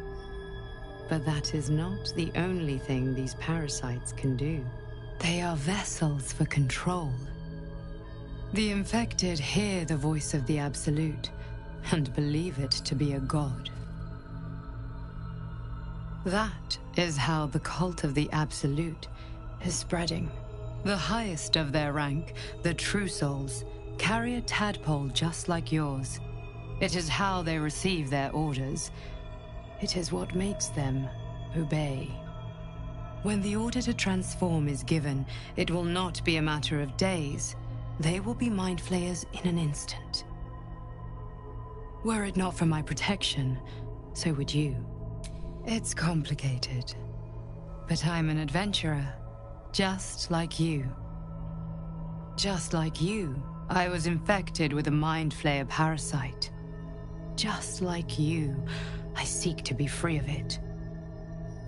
[SPEAKER 6] But that is not the only thing these parasites can do. They are vessels for control. The infected hear the voice of the Absolute and believe it to be a god. That is how the cult of the Absolute is spreading. The highest of their rank, the True Souls, carry a tadpole just like yours. It is how they receive their orders. It is what makes them obey. When the order to transform is given, it will not be a matter of days. They will be mind flayers in an instant. Were it not for my protection, so would you. It's complicated. But I'm an adventurer, just like you. Just like you, I was infected with a mind flayer parasite. Just like you, I seek to be free of it.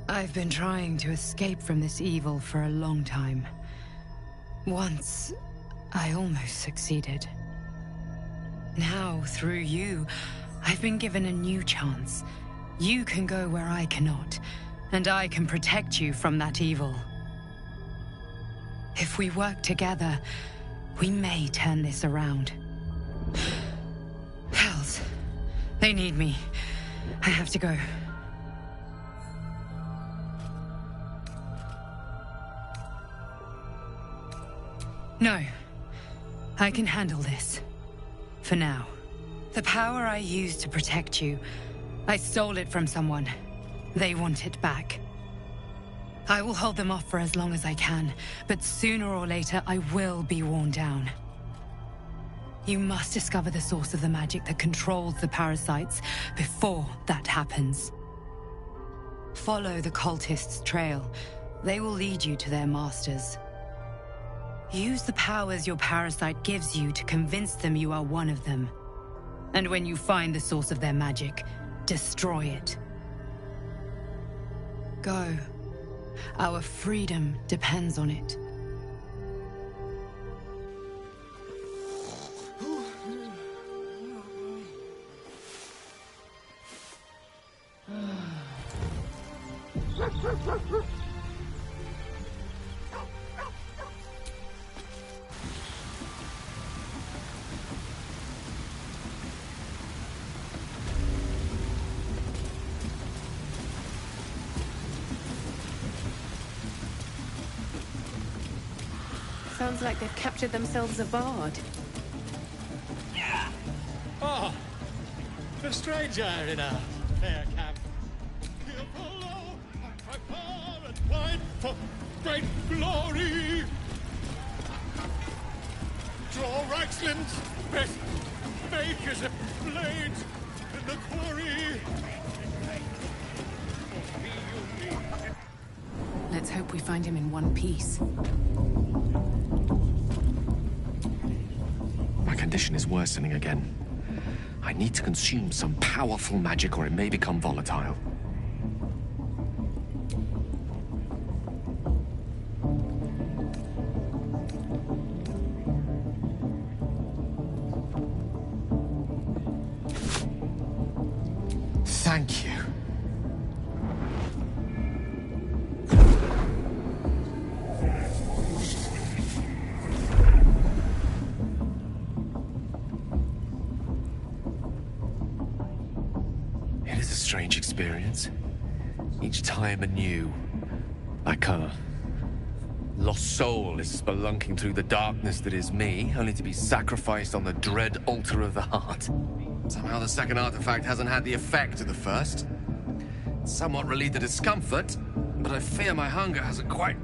[SPEAKER 6] I've been trying to escape from this evil for a long time. Once, I almost succeeded. Now, through you, I've been given a new chance. You can go where I cannot, and I can protect you from that evil. If we work together, we may turn this around. Hells. They need me. I have to go. No. I can handle this. For now. The power I used to protect you, I stole it from someone. They want it back. I will hold them off for as long as I can, but sooner or later I will be worn down. You must discover the source of the magic that controls the parasites before that happens. Follow the cultists' trail. They will lead you to their masters. Use the powers your parasite gives you to convince them you are one of them. And when you find the source of their magic, destroy it. Go. Our freedom depends on it.
[SPEAKER 14] Sounds like they've captured themselves a bard.
[SPEAKER 11] Oh, a stranger in a fair camp. He'll follow by far and wide for great glory. Draw Reichsland's best make as a blade in the quarry.
[SPEAKER 14] Let's hope we find him in one piece.
[SPEAKER 5] My condition is worsening again. I need to consume some powerful magic or it may become volatile. Thank you. It is a strange experience. Each time anew. Like a lost soul is spelunking through the darkness that is me, only to be sacrificed on the dread altar of the heart. Somehow the second artifact hasn't had the effect of the first. It's somewhat relieved the discomfort, but I fear my hunger hasn't quite...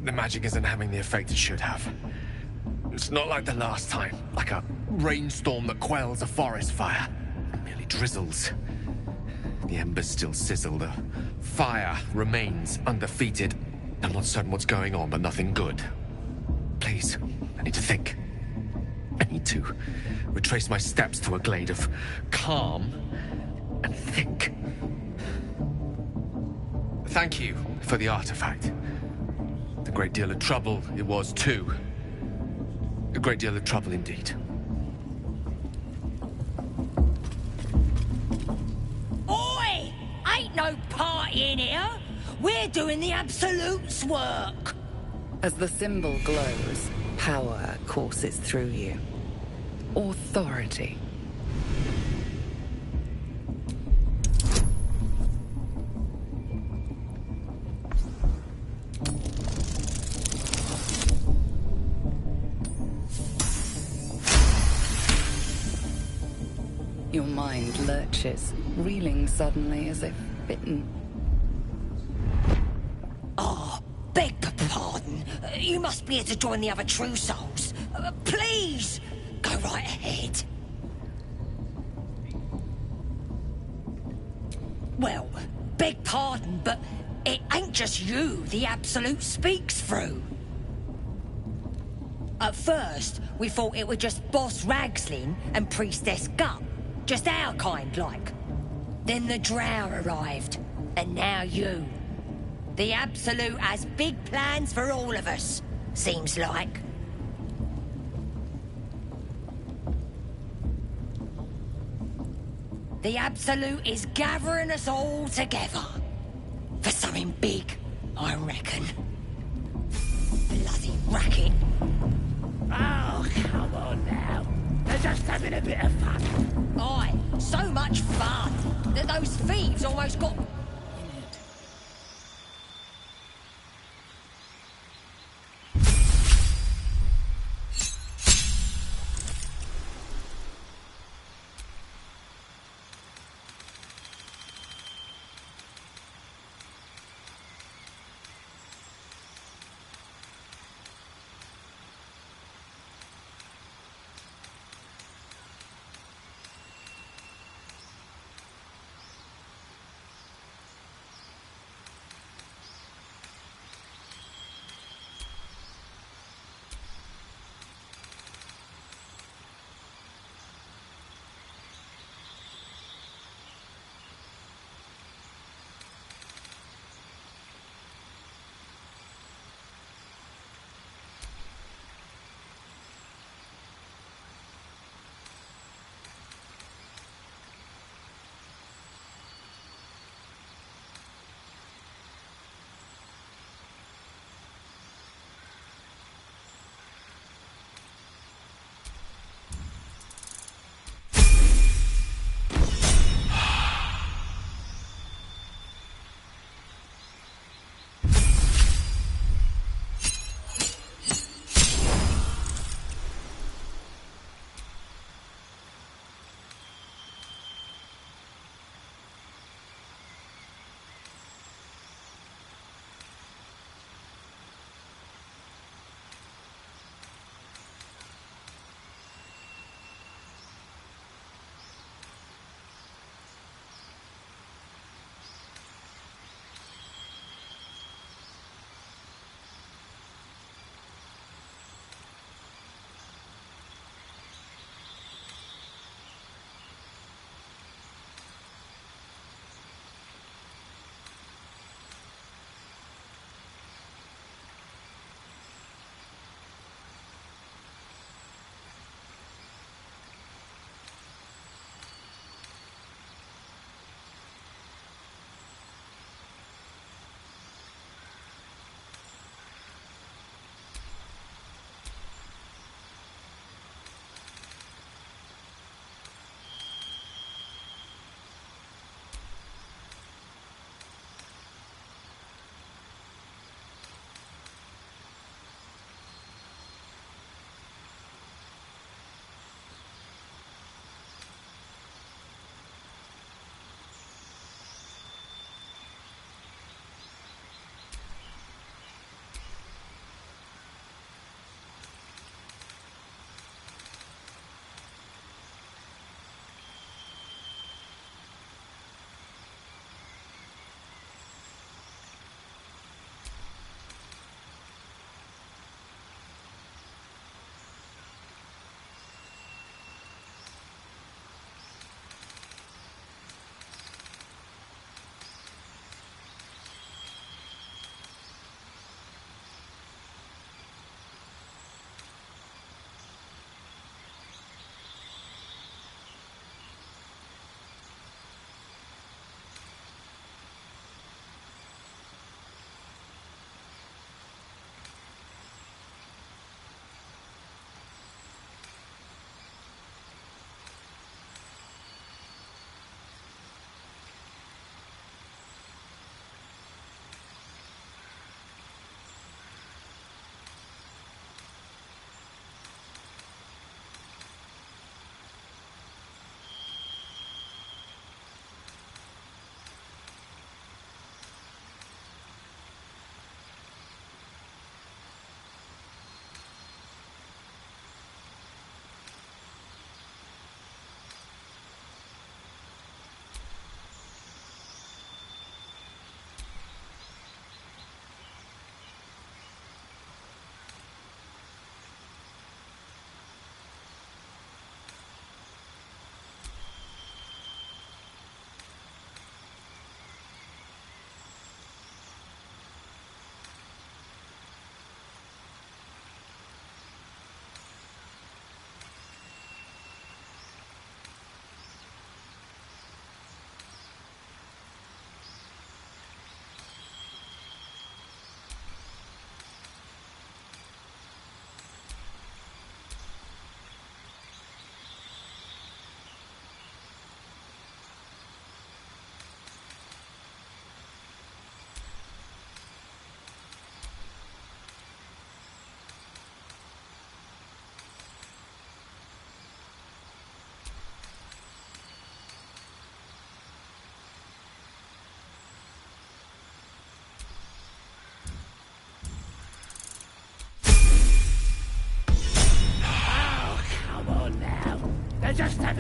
[SPEAKER 5] The magic isn't having the effect it should have. It's not like the last time, like a rainstorm that quells a forest fire. It merely drizzles. The embers still sizzle, the fire remains undefeated. I'm not certain what's going on, but nothing good. Please, I need to think. I need to retrace my steps to a glade of calm and think. Thank you for the artifact. A great deal of trouble it was too. A great deal of trouble indeed.
[SPEAKER 15] Oi! Ain't no party in here. We're doing the Absolute's work.
[SPEAKER 1] As the symbol glows, power courses through you. Authority. Your mind lurches, reeling suddenly as if bitten.
[SPEAKER 15] Oh, beg pardon. You must be here to join the other true souls. Please, go right ahead. Well, beg pardon, but it ain't just you the Absolute speaks through. At first, we thought it was just Boss Ragslin and Priestess Gut. Just our kind, like. Then the Drow arrived, and now you. The Absolute has big plans for all of us, seems like. The Absolute is gathering us all together. For something big, I reckon. Bloody racket.
[SPEAKER 7] Oh, come on now. They're just having a bit of fun.
[SPEAKER 15] Aye, so much fun that those thieves almost got...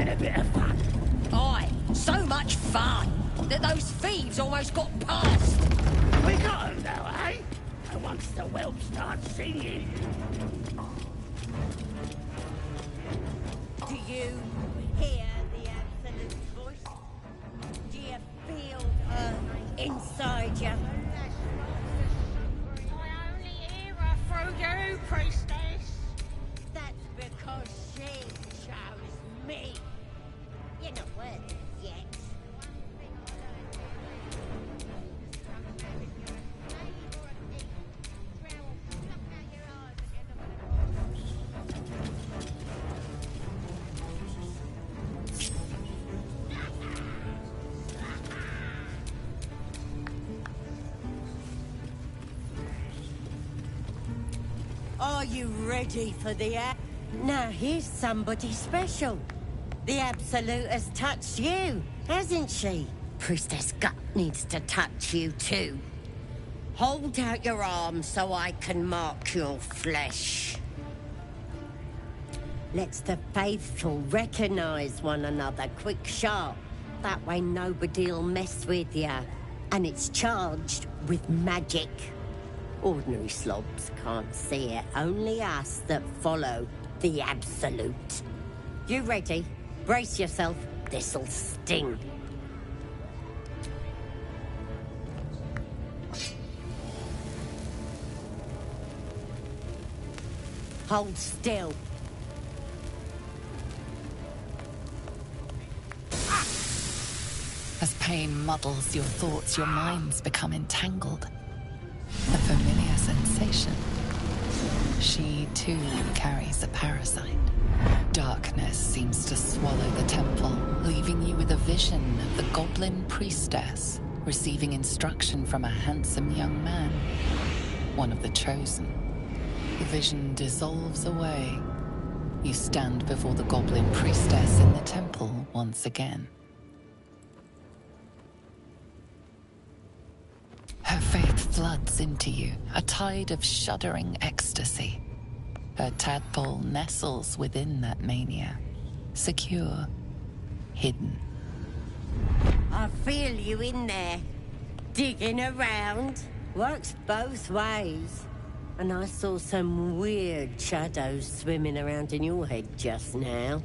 [SPEAKER 15] having a bit of fun.
[SPEAKER 16] Aye, so much fun that those thieves almost got past.
[SPEAKER 15] We got 'em though, eh? And once the whelp starts singing... Do you hear the Absolute's voice? Do you feel her inside you?
[SPEAKER 2] I only hear her through you, priestess.
[SPEAKER 15] That's because she chose me. You're not worth it yet. Are you ready for the Now here's somebody special. The Absolute has touched you, hasn't she? Priestess Gut needs to touch you too. Hold out your arm so I can mark your flesh. Let's the faithful recognize one another quick sharp. That way nobody'll mess with you. And it's charged with magic. Ordinary slobs can't see it, only us that follow the Absolute. You ready? Brace yourself, this'll sting. Hold still.
[SPEAKER 1] As pain muddles your thoughts, your minds become entangled. A familiar sensation. She, too, carries a parasite. Darkness seems to swallow the temple, leaving you with a vision of the goblin priestess receiving instruction from a handsome young man, one of the chosen. The vision dissolves away. You stand before the goblin priestess in the temple once again. Her faith floods into you, a tide of shuddering ecstasy. Her tadpole nestles within that mania, secure, hidden.
[SPEAKER 15] I feel you in there, digging around. Works both ways. And I saw some weird shadows swimming around in your head just now.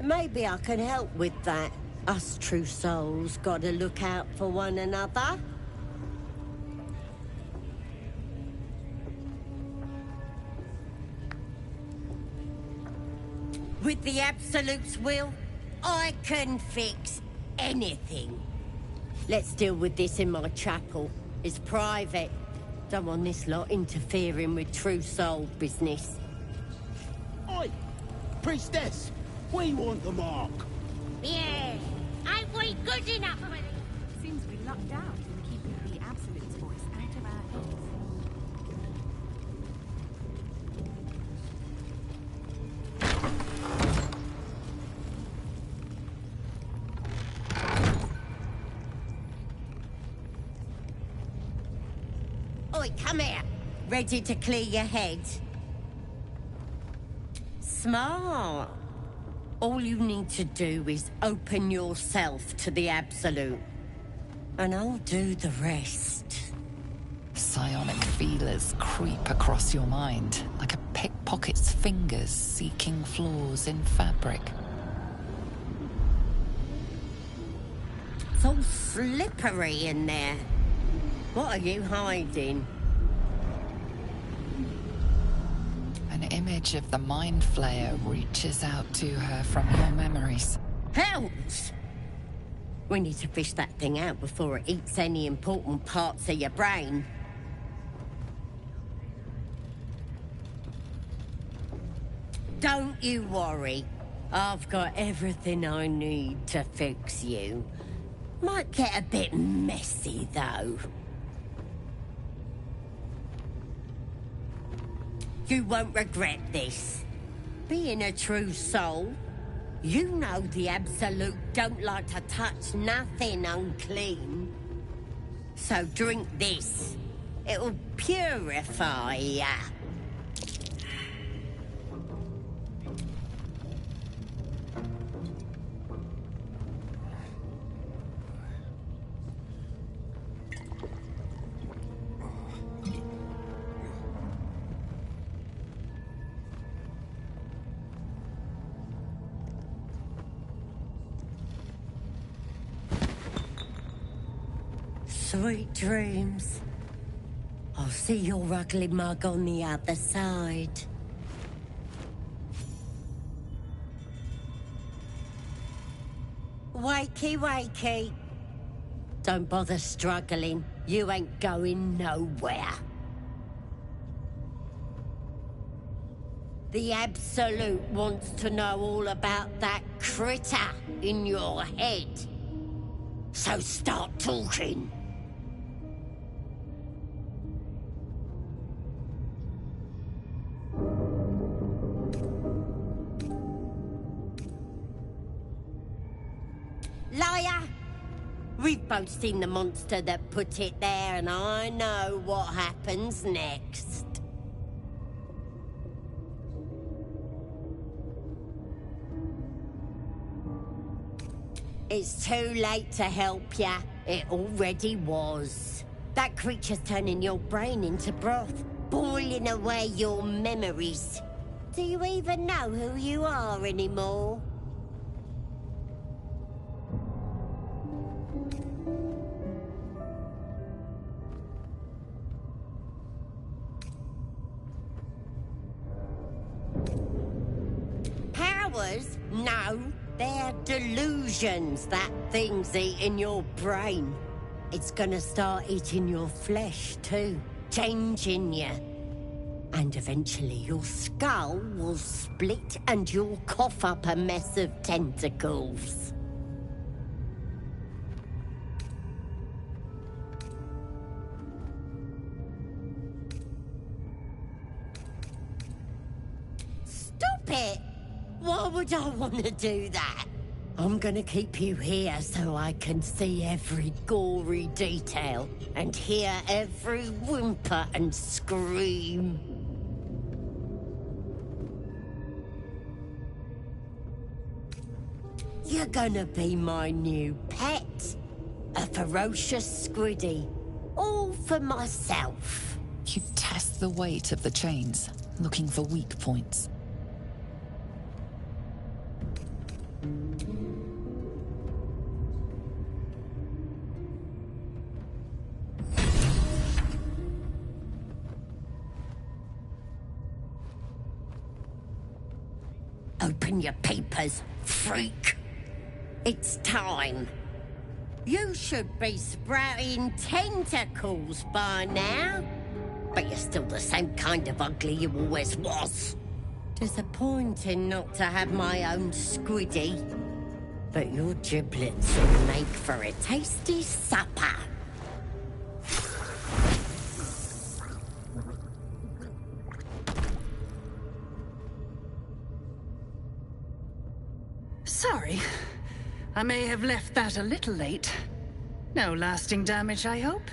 [SPEAKER 15] Maybe I can help with that. Us true souls gotta look out for one another. With the Absolute's will, I can fix anything. Let's deal with this in my chapel. It's private. Don't want this lot interfering with true soul business.
[SPEAKER 11] Oi! Priestess! We want the mark!
[SPEAKER 2] Yeah, ain't we good enough for it?
[SPEAKER 14] Seems we lucked out in keeping the Absolute's voice out of our heads.
[SPEAKER 15] Oi, come here. Ready to clear your head? Smart. All you need to do is open yourself to the Absolute. And I'll do the rest.
[SPEAKER 1] Psionic feelers creep across your mind, like a pickpocket's fingers seeking flaws in fabric.
[SPEAKER 15] It's all slippery in there. What are you hiding?
[SPEAKER 1] An image of the Mind Flayer reaches out to her from your memories.
[SPEAKER 15] Helps! We need to fish that thing out before it eats any important parts of your brain. Don't you worry. I've got everything I need to fix you. Might get a bit messy, though. You won't regret this. Being a true soul, you know the Absolute don't like to touch nothing unclean. So drink this. It'll purify ya. Sweet dreams. I'll see your ugly mug on the other side. Wakey, wakey. Don't bother struggling. You ain't going nowhere. The Absolute wants to know all about that critter in your head. So start talking. Liar! We've both seen the monster that put it there, and I know what happens next. It's too late to help ya. It already was. That creature's turning your brain into broth, boiling away your memories. Do you even know who you are anymore? Powers? No. They're delusions that thing's eating your brain. It's gonna start eating your flesh too, changing you. And eventually your skull will split and you'll cough up a mess of tentacles. Stop it! Why would I want to do that? I'm gonna keep you here so I can see every gory detail and hear every whimper and scream. You're gonna be my new pet. A ferocious squiddy. All for myself.
[SPEAKER 1] You test the weight of the chains, looking for weak points.
[SPEAKER 15] Open your papers, freak. It's time. You should be sprouting tentacles by now. But you're still the same kind of ugly you always was. Disappointing not to have my own squiddy. But your giblets will make for a tasty supper.
[SPEAKER 6] Sorry. I may have left that a little late. No lasting damage, I hope?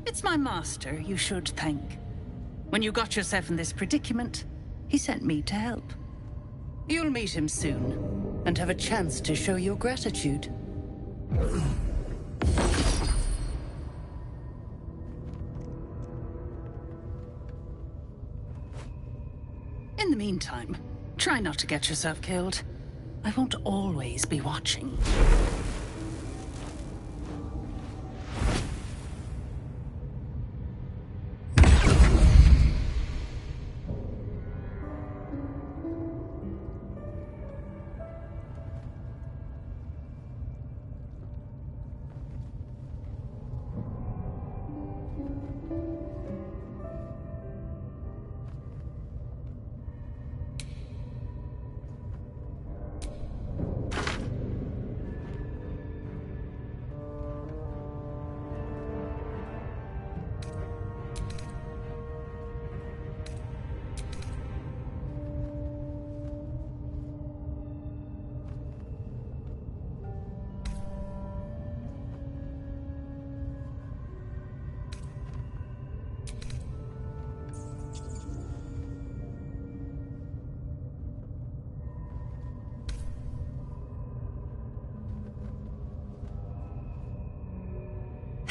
[SPEAKER 6] It's my master you should thank. When you got yourself in this predicament, he sent me to help. You'll meet him soon, and have a chance to show your gratitude. In the meantime, try not to get yourself killed. I won't always be watching.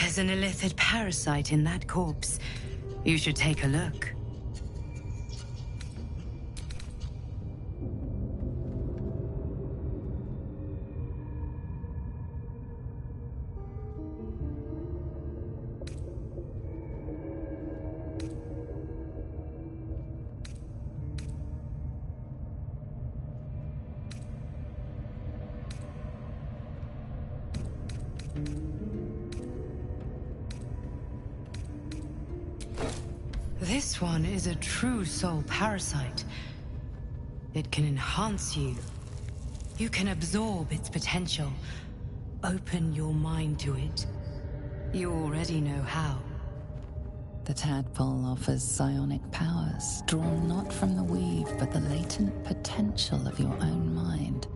[SPEAKER 6] There's an illithid parasite in that corpse. You should take a look. This one is a true soul parasite. It can enhance you. You can absorb its potential. Open your mind to it. You already know how.
[SPEAKER 1] The tadpole offers psionic powers, drawn not from the weave, but the latent potential of your own mind.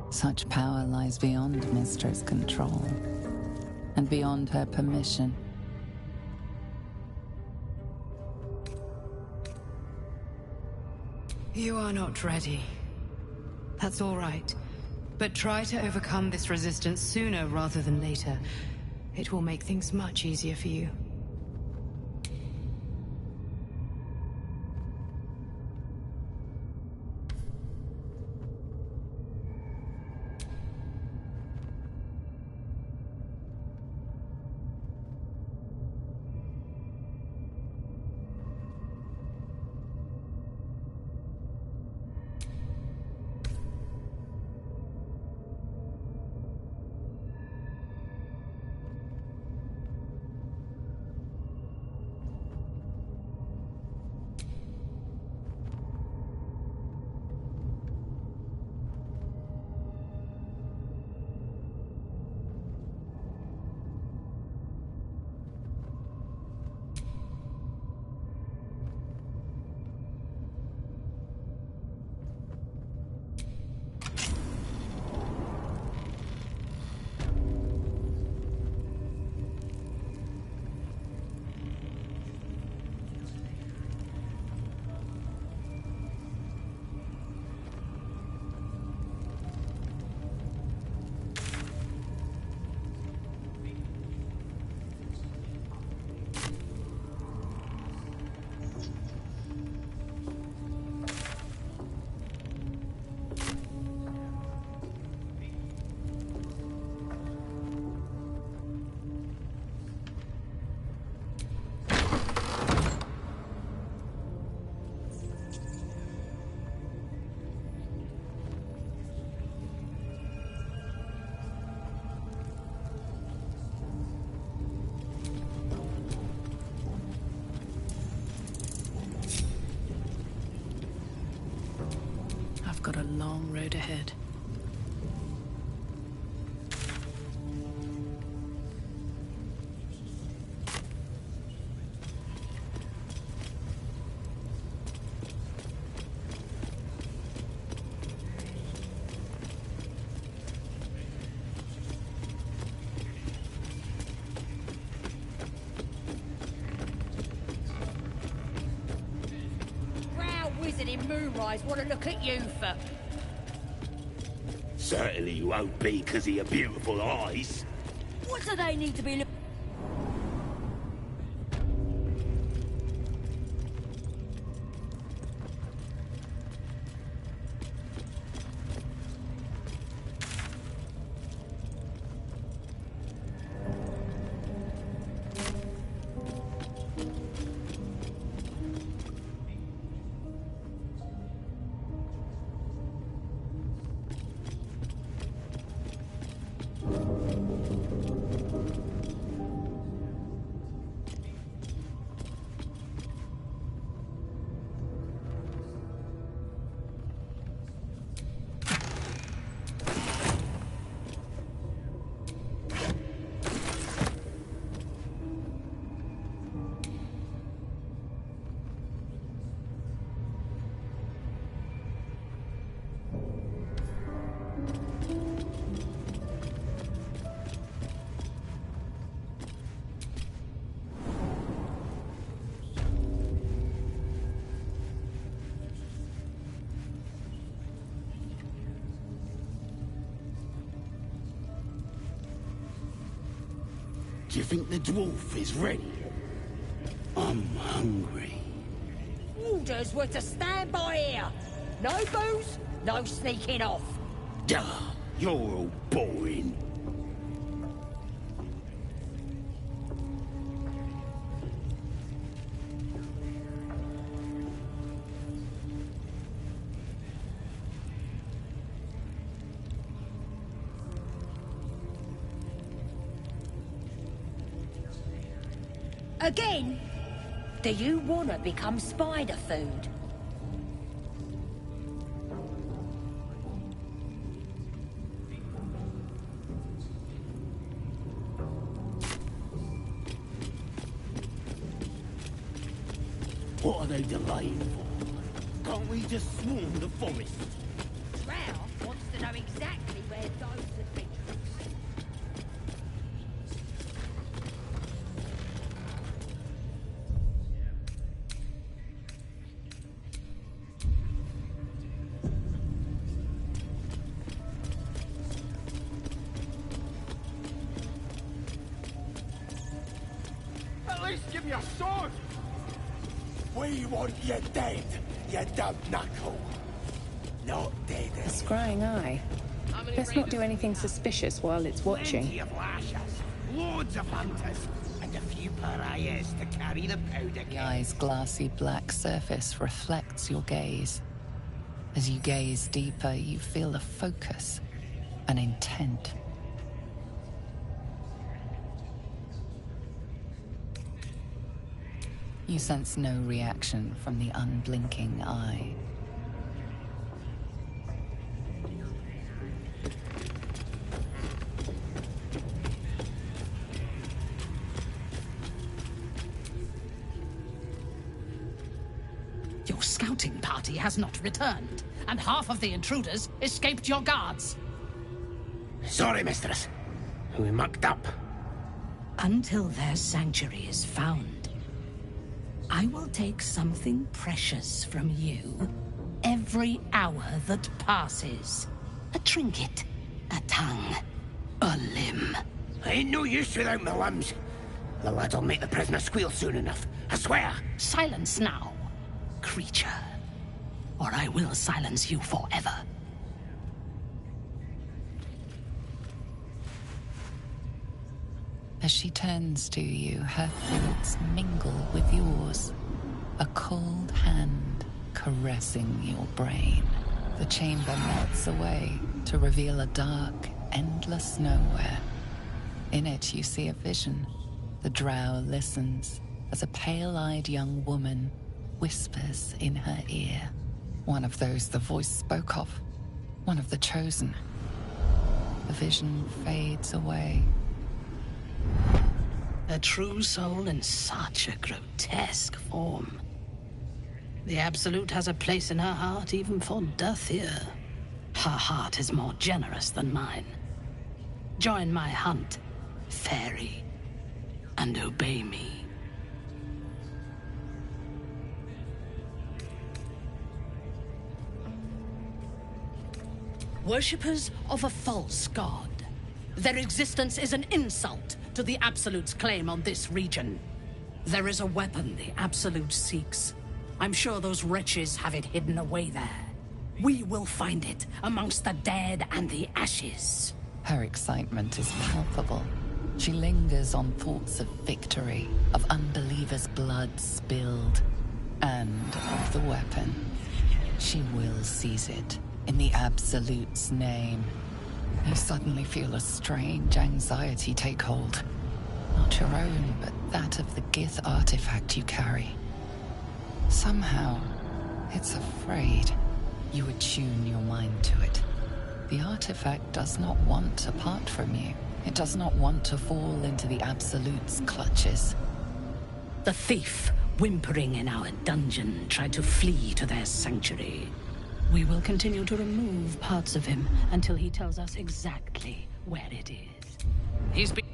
[SPEAKER 1] Such power lies beyond Mistress' control, and beyond her permission.
[SPEAKER 6] You are not ready. That's all right. But try to overcome this resistance sooner rather than later. It will make things much easier for you.
[SPEAKER 17] I've got a long road ahead.
[SPEAKER 16] Moonrise want to look at you for.
[SPEAKER 18] Certainly you won't be because of your beautiful eyes.
[SPEAKER 16] What do they need to be looking?
[SPEAKER 18] Do you think the dwarf is ready? I'm hungry.
[SPEAKER 16] Orders were to stand by here. No booze, no sneaking off.
[SPEAKER 18] Duh, you're all boring.
[SPEAKER 16] Again? Do you want to become spider food?
[SPEAKER 18] What are they delaying for? Can't we just swarm the forest?
[SPEAKER 16] Drow wants to know exactly where those adventurers...
[SPEAKER 11] At least give me a sword!
[SPEAKER 18] We want you dead, you dumb knuckle. Not dead.
[SPEAKER 17] A scrying eye. Let's not do anything suspicious while it's watching.
[SPEAKER 18] Plenty of lashes, loads of hunters, and a few pariahs to carry the powder.
[SPEAKER 1] The eye's glassy black surface reflects your gaze. As you gaze deeper, you feel a focus, an intent. You sense no reaction from the unblinking eye.
[SPEAKER 19] Your scouting party has not returned, and half of the intruders escaped your guards.
[SPEAKER 18] Sorry, mistress. We mucked up.
[SPEAKER 19] Until their sanctuary is found, I will take something precious from you every hour that passes. A trinket, a tongue, a limb.
[SPEAKER 18] Ain't no use without my limbs. The lad'll make the prisoner squeal soon enough, I swear.
[SPEAKER 19] Silence now, creature, or I will silence you forever.
[SPEAKER 1] As she turns to you, her thoughts mingle with yours. A cold hand caressing your brain. The chamber melts away to reveal a dark, endless nowhere. In it, you see a vision. The drow listens as a pale-eyed young woman whispers in her ear. One of those the voice spoke of. One of the chosen. The vision fades away.
[SPEAKER 19] A true soul in such a grotesque form. The Absolute has a place in her heart even for Dathir. Her heart is more generous than mine. Join my hunt, fairy, and obey me. Worshippers of a false god. Their existence is an insult to the Absolute's claim on this region. There is a weapon the Absolute seeks. I'm sure those wretches have it hidden away there. We will find it amongst the dead and the ashes.
[SPEAKER 1] Her excitement is palpable. She lingers on thoughts of victory, of unbelievers' blood spilled, and of the weapon. She will seize it, in the Absolute's name. You suddenly feel a strange anxiety take hold. Not your own, but that of the Gith artifact you carry. Somehow, it's afraid. You attune your mind to it. The artifact does not want to part from you. It does not want to fall into the Absolute's clutches.
[SPEAKER 19] The thief, whimpering in our dungeon, tried to flee to their sanctuary. We will continue to remove parts of him until he tells us exactly where it is. He's been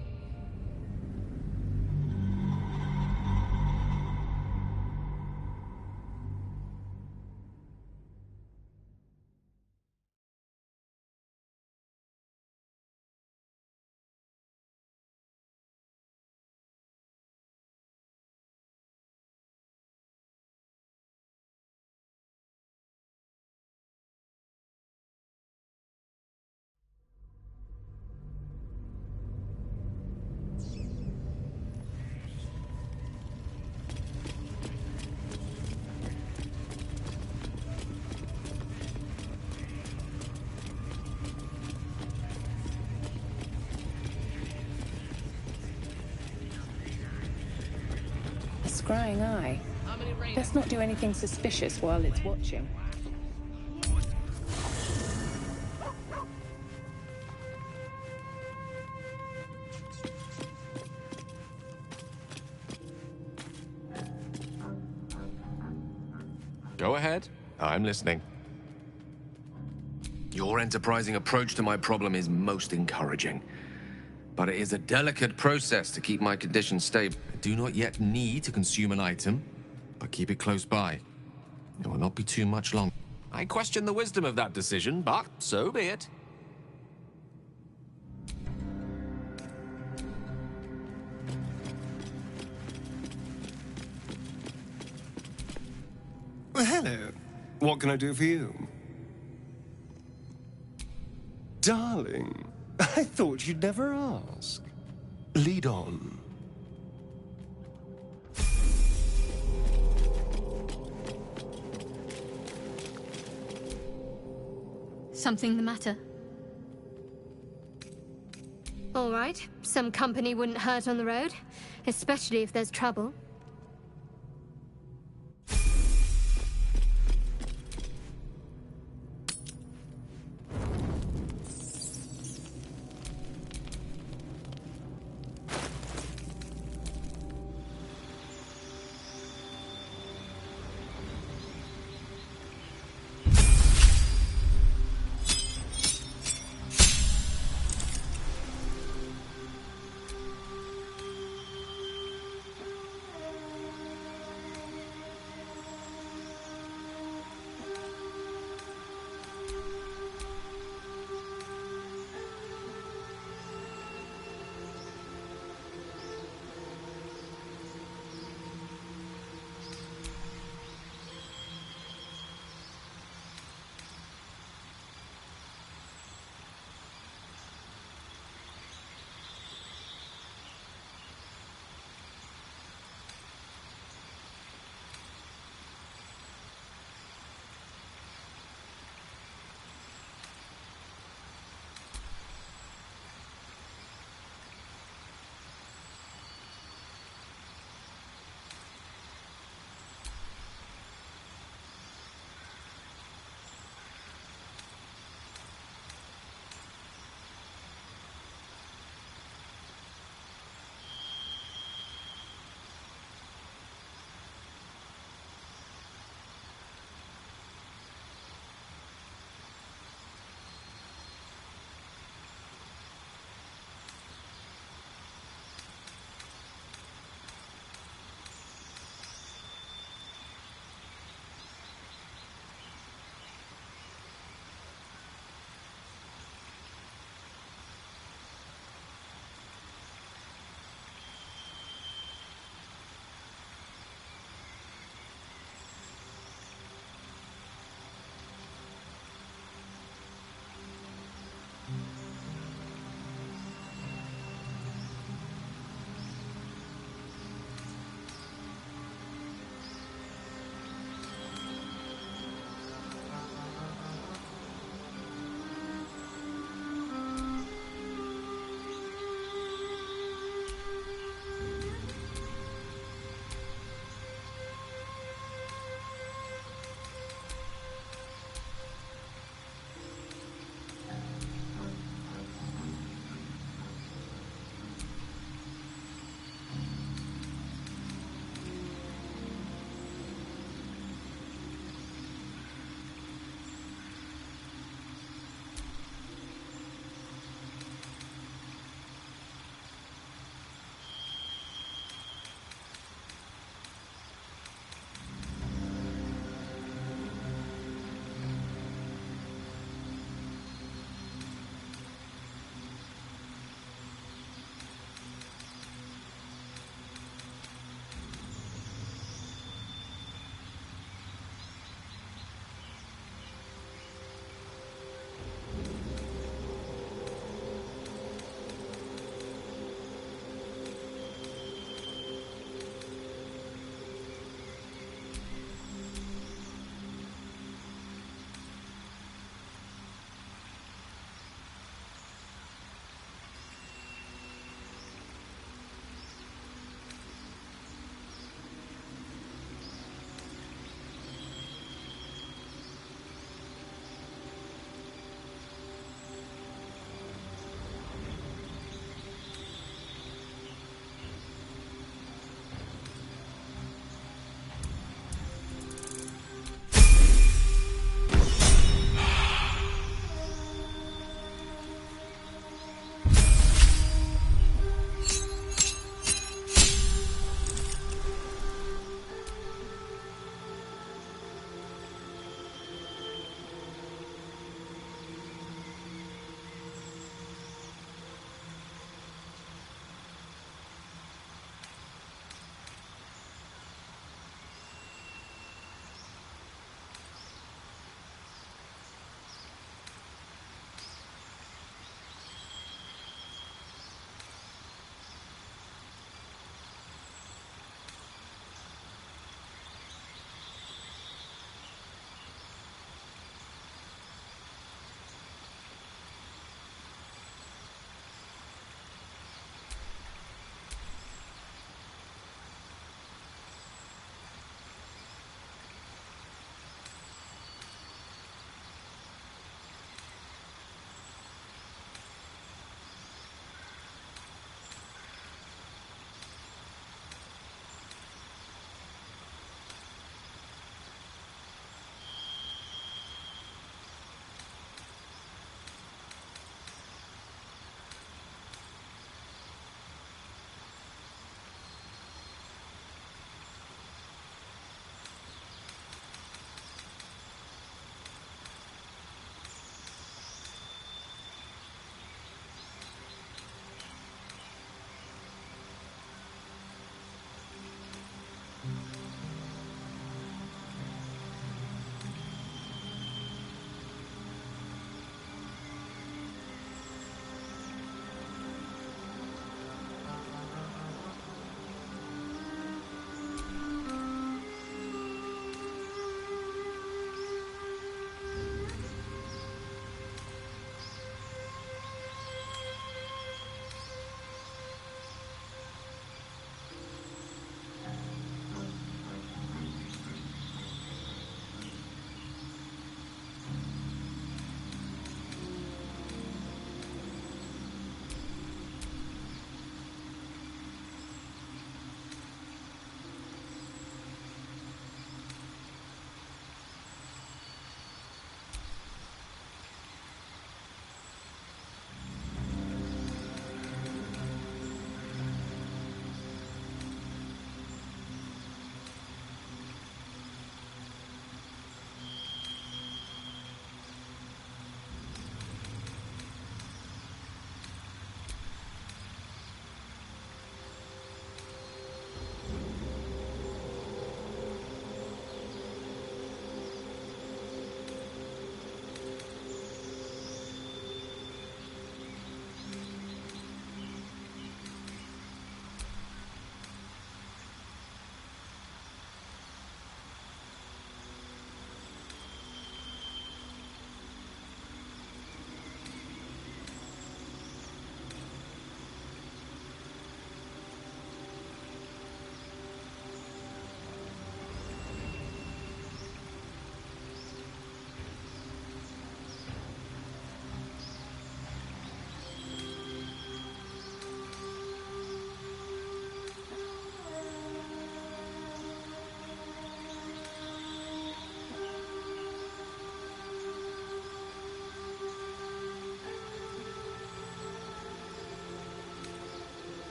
[SPEAKER 17] prying eye. Let's not do anything suspicious while it's watching.
[SPEAKER 5] Go ahead. I'm listening. Your enterprising approach to my problem is most encouraging. But it is a delicate process to keep my condition stable. I do not yet need to consume an item, but keep it close by. It will not be too much longer. I question the wisdom of that decision, but so be it.
[SPEAKER 3] Well, hello. What can I do for you? Darling, I thought you'd never ask. Lead on.
[SPEAKER 20] Something the matter? All right. Some company wouldn't hurt on the road, especially if there's trouble.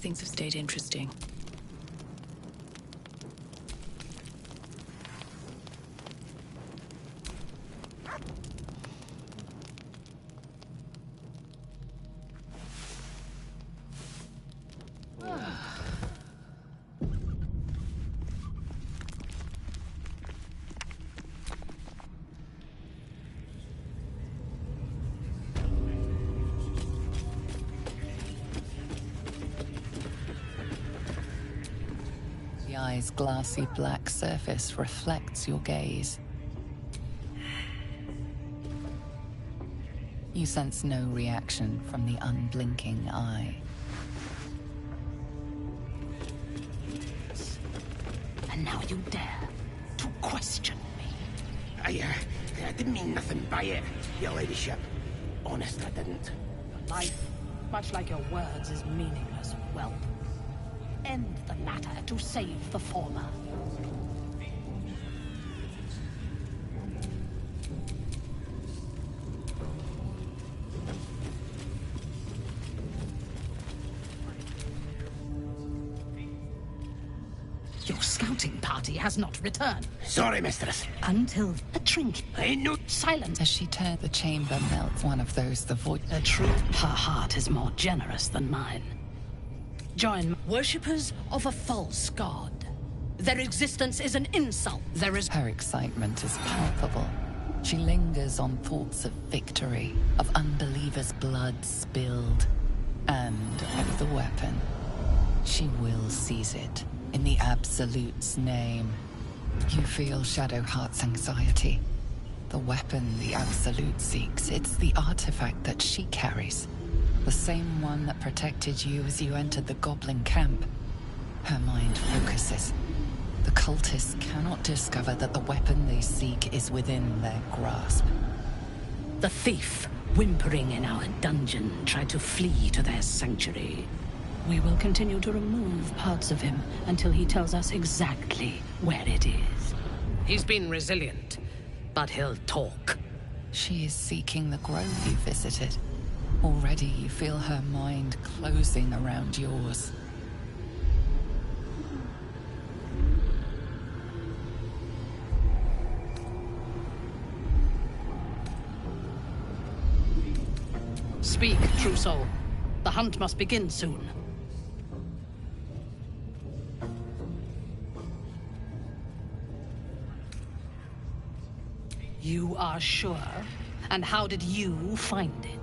[SPEAKER 17] Things have stayed interesting.
[SPEAKER 1] The eye's glassy black surface reflects your gaze. You sense no reaction from the unblinking eye.
[SPEAKER 19] And now you dare to question me.
[SPEAKER 18] I didn't mean nothing by it, your ladyship. Honest, I didn't.
[SPEAKER 19] Life, much like your words, is meaningless, whelp. End the latter to save the former. Your scouting party has not returned.
[SPEAKER 18] Sorry, mistress.
[SPEAKER 19] Until a drink.
[SPEAKER 18] Ain't no
[SPEAKER 19] silence.
[SPEAKER 1] As she turns, the chamber melts. One of those, the voice.
[SPEAKER 19] The truth, her heart is more generous than mine. Join worshippers of a false god. Their existence is an insult. There is...
[SPEAKER 1] Her excitement is palpable. She lingers on thoughts of victory, of unbelievers' blood spilled, and of the weapon. She will seize it, in the Absolute's name. You feel Shadowheart's anxiety. The weapon the Absolute seeks, it's the artifact that she carries. The same one that protected you as you entered the Goblin camp. Her mind focuses. The cultists cannot discover that the weapon they seek is within their grasp.
[SPEAKER 19] The thief, whimpering in our dungeon, tried to flee to their sanctuary. We will continue to remove parts of him until he tells us exactly where it is. He's been resilient, but he'll talk.
[SPEAKER 1] She is seeking the grove you visited. Already you feel her mind closing around yours.
[SPEAKER 19] Speak, true soul. The hunt must begin soon. You are sure? And how did you find it?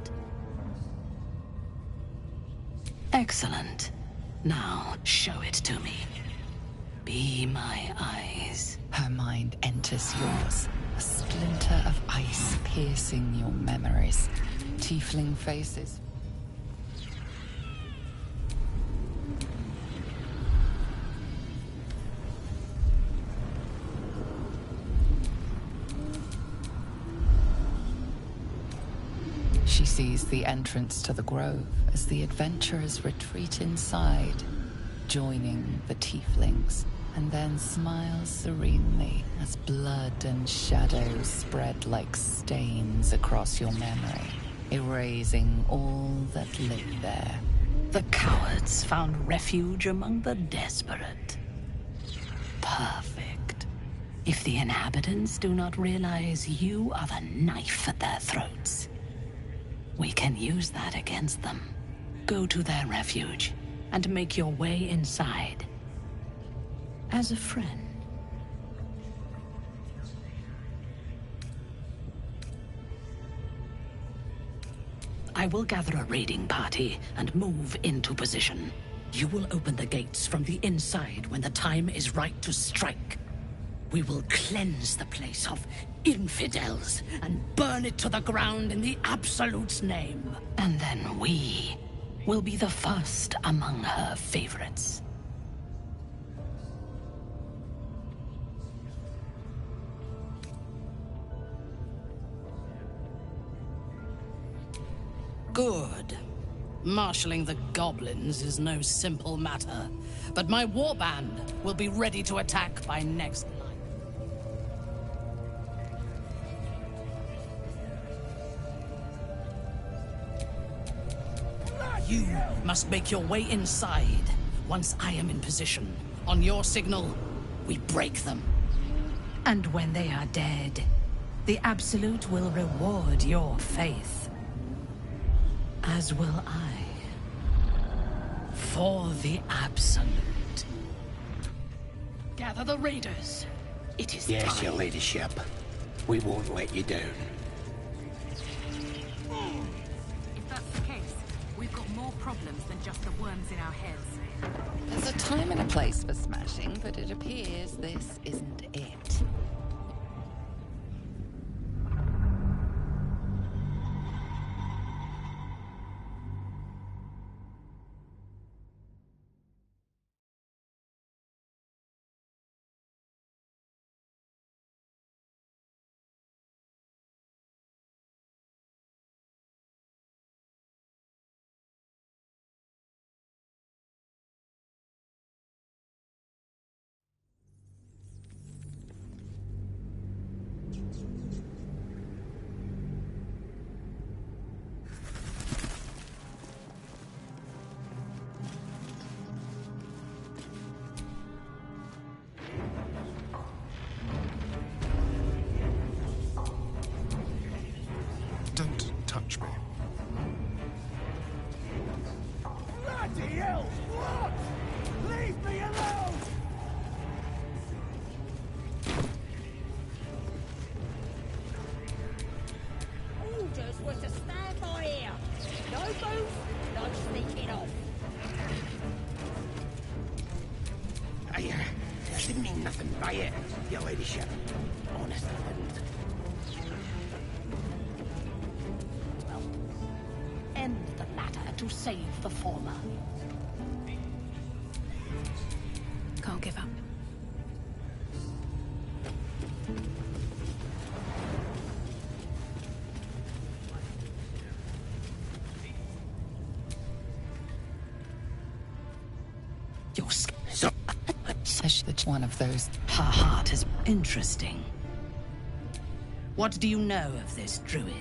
[SPEAKER 19] Excellent. Now, show it to me. Be my eyes.
[SPEAKER 1] Her mind enters yours. A splinter of ice piercing your memories. Tiefling faces. She sees the entrance to the grove as the adventurers retreat inside, joining the tieflings, and then smiles serenely as blood and shadows spread like stains across your memory, erasing all that lay there.
[SPEAKER 19] The cowards found refuge among the desperate. Perfect. If the inhabitants do not realize you are the knife at their throats, we can use that against them. Go to their refuge and make your way inside. As a friend. I will gather a raiding party and move into position. You will open the gates from the inside when the time is right to strike. We will cleanse the place of infidels and burn it to the ground in the Absolute's name. And then we will be the first among her favorites. Good. Marshalling the goblins is no simple matter, but my warband will be ready to attack by next night. You must make your way inside. Once I am in position, on your signal, we break them. And when they are dead, the Absolute will reward your faith. As will I. For the Absolute. Gather the raiders. It is
[SPEAKER 18] Yes,
[SPEAKER 19] time.
[SPEAKER 18] your ladyship. We won't let you down.
[SPEAKER 14] If that's the case, we've got more problems than just the worms in our heads.
[SPEAKER 1] There's a time and a place for smashing, but it appears this isn't it.
[SPEAKER 3] Don't touch me.
[SPEAKER 18] Bloody hell! What? Leave me alone!
[SPEAKER 16] Orders were to stand by here. No move, no sneaking off.
[SPEAKER 18] I didn't mean nothing by it, your ladyship. Honest, I didn't.
[SPEAKER 19] End the latter to save the former.
[SPEAKER 17] Can't give up.
[SPEAKER 19] Your so
[SPEAKER 1] Says that one of those.
[SPEAKER 19] her heart is interesting. What do you know of this druid?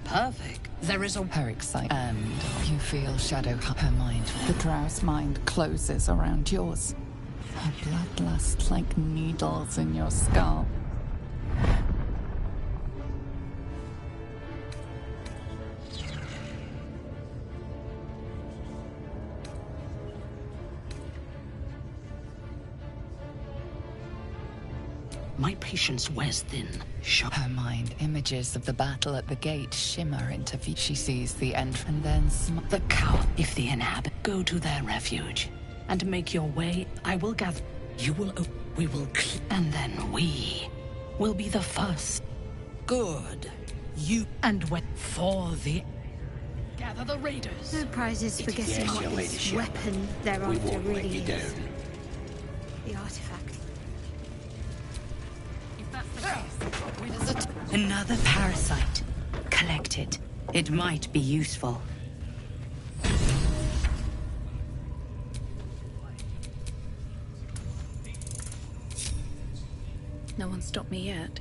[SPEAKER 19] Perfect. There is a
[SPEAKER 1] Her excitement. And you feel shadow her mind. The drow's mind closes around yours. Her bloodlust like needles in your skull.
[SPEAKER 19] My patience wears thin.
[SPEAKER 1] Her mind, images of the battle at the gate shimmer into view. She sees the entrance and then
[SPEAKER 19] The cow, if the inhabit, go to their refuge and make your way. I will gather. You will. We will. And then we will be the first. Good. You and when for the. Gather the raiders.
[SPEAKER 20] No prizes for guessing
[SPEAKER 18] Yes,
[SPEAKER 20] what
[SPEAKER 18] your
[SPEAKER 20] this
[SPEAKER 18] ladyship.
[SPEAKER 20] weapon they're
[SPEAKER 18] We
[SPEAKER 20] after
[SPEAKER 18] won't let
[SPEAKER 20] really
[SPEAKER 18] you
[SPEAKER 20] is.
[SPEAKER 18] down.
[SPEAKER 20] The artifact.
[SPEAKER 14] If that's the case,
[SPEAKER 6] Another parasite. Collect it. It might be useful.
[SPEAKER 17] No one stopped me yet.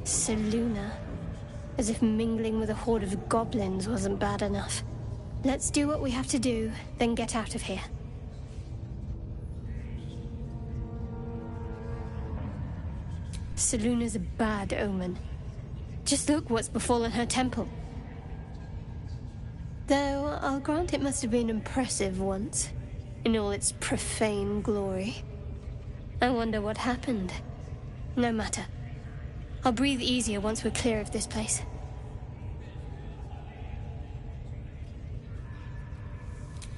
[SPEAKER 20] Seluna. As if mingling with a horde of goblins wasn't bad enough. Let's do what we have to do, then get out of here. Seluna's a bad omen. Just look what's befallen her temple. Though, I'll grant it must have been impressive once, in all its profane glory. I wonder what happened. No matter. I'll breathe easier once we're clear of this place.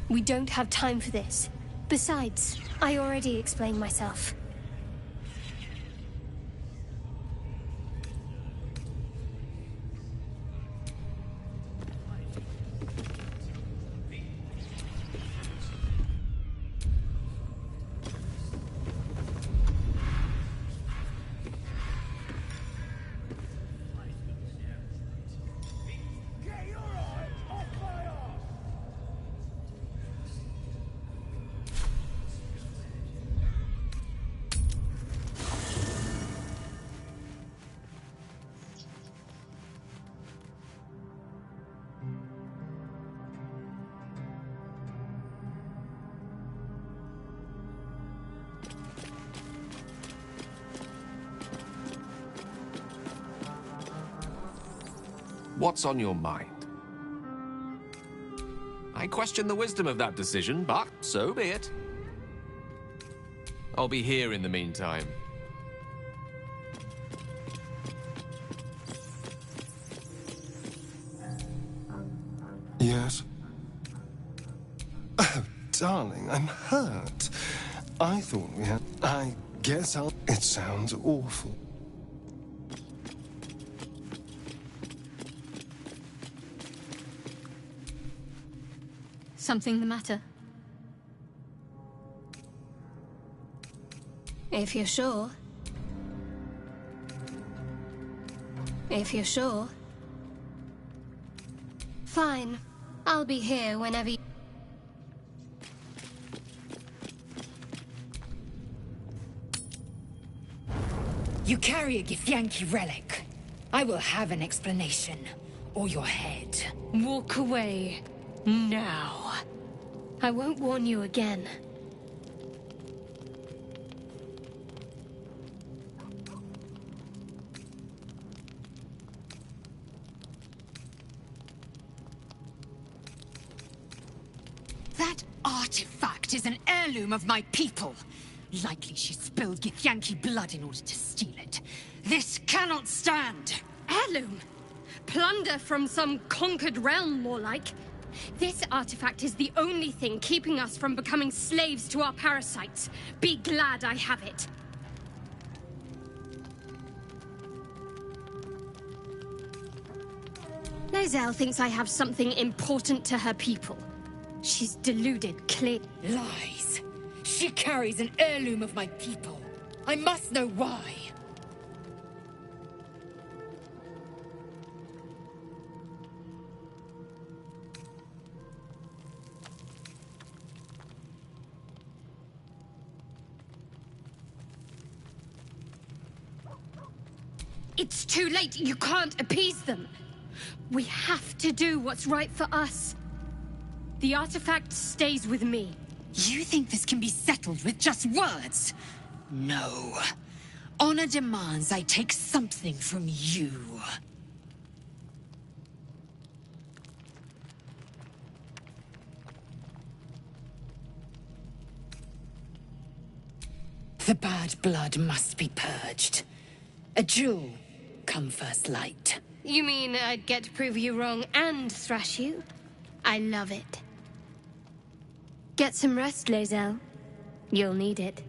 [SPEAKER 20] We don't have time for this. Besides, I already explained myself.
[SPEAKER 5] What's on your mind? I question the wisdom of that decision, but so be it. I'll be here in the meantime.
[SPEAKER 3] Yes? Oh, darling, I'm hurt. I thought we had... I guess I'll... It sounds awful.
[SPEAKER 20] Something the matter? If you're sure. If you're sure. Fine. I'll be here whenever you...
[SPEAKER 4] You carry a Githyanki relic. I will have an explanation. Or your head.
[SPEAKER 20] Walk away. Now. I won't warn you again.
[SPEAKER 4] That artifact is an heirloom of my people. Likely she spilled Githyanki blood in order to steal it. This cannot stand!
[SPEAKER 20] Heirloom? Plunder from some conquered realm, more like. This artifact is the only thing keeping us from becoming slaves to our parasites. Be glad I have it. Lae'zel thinks I have something important to her people. She's deluded, clear.
[SPEAKER 4] Lies. She carries an heirloom of my people. I must know why.
[SPEAKER 20] It's too late. You can't appease them. We have to do what's right for us. The artifact stays with me.
[SPEAKER 4] You think this can be settled with just words? No. Honor demands I take something from you. The bad blood must be purged. A jewel come first light.
[SPEAKER 20] You mean I'd get to prove you wrong and thrash you? I love it. Get some rest, Lae'zel. You'll need it.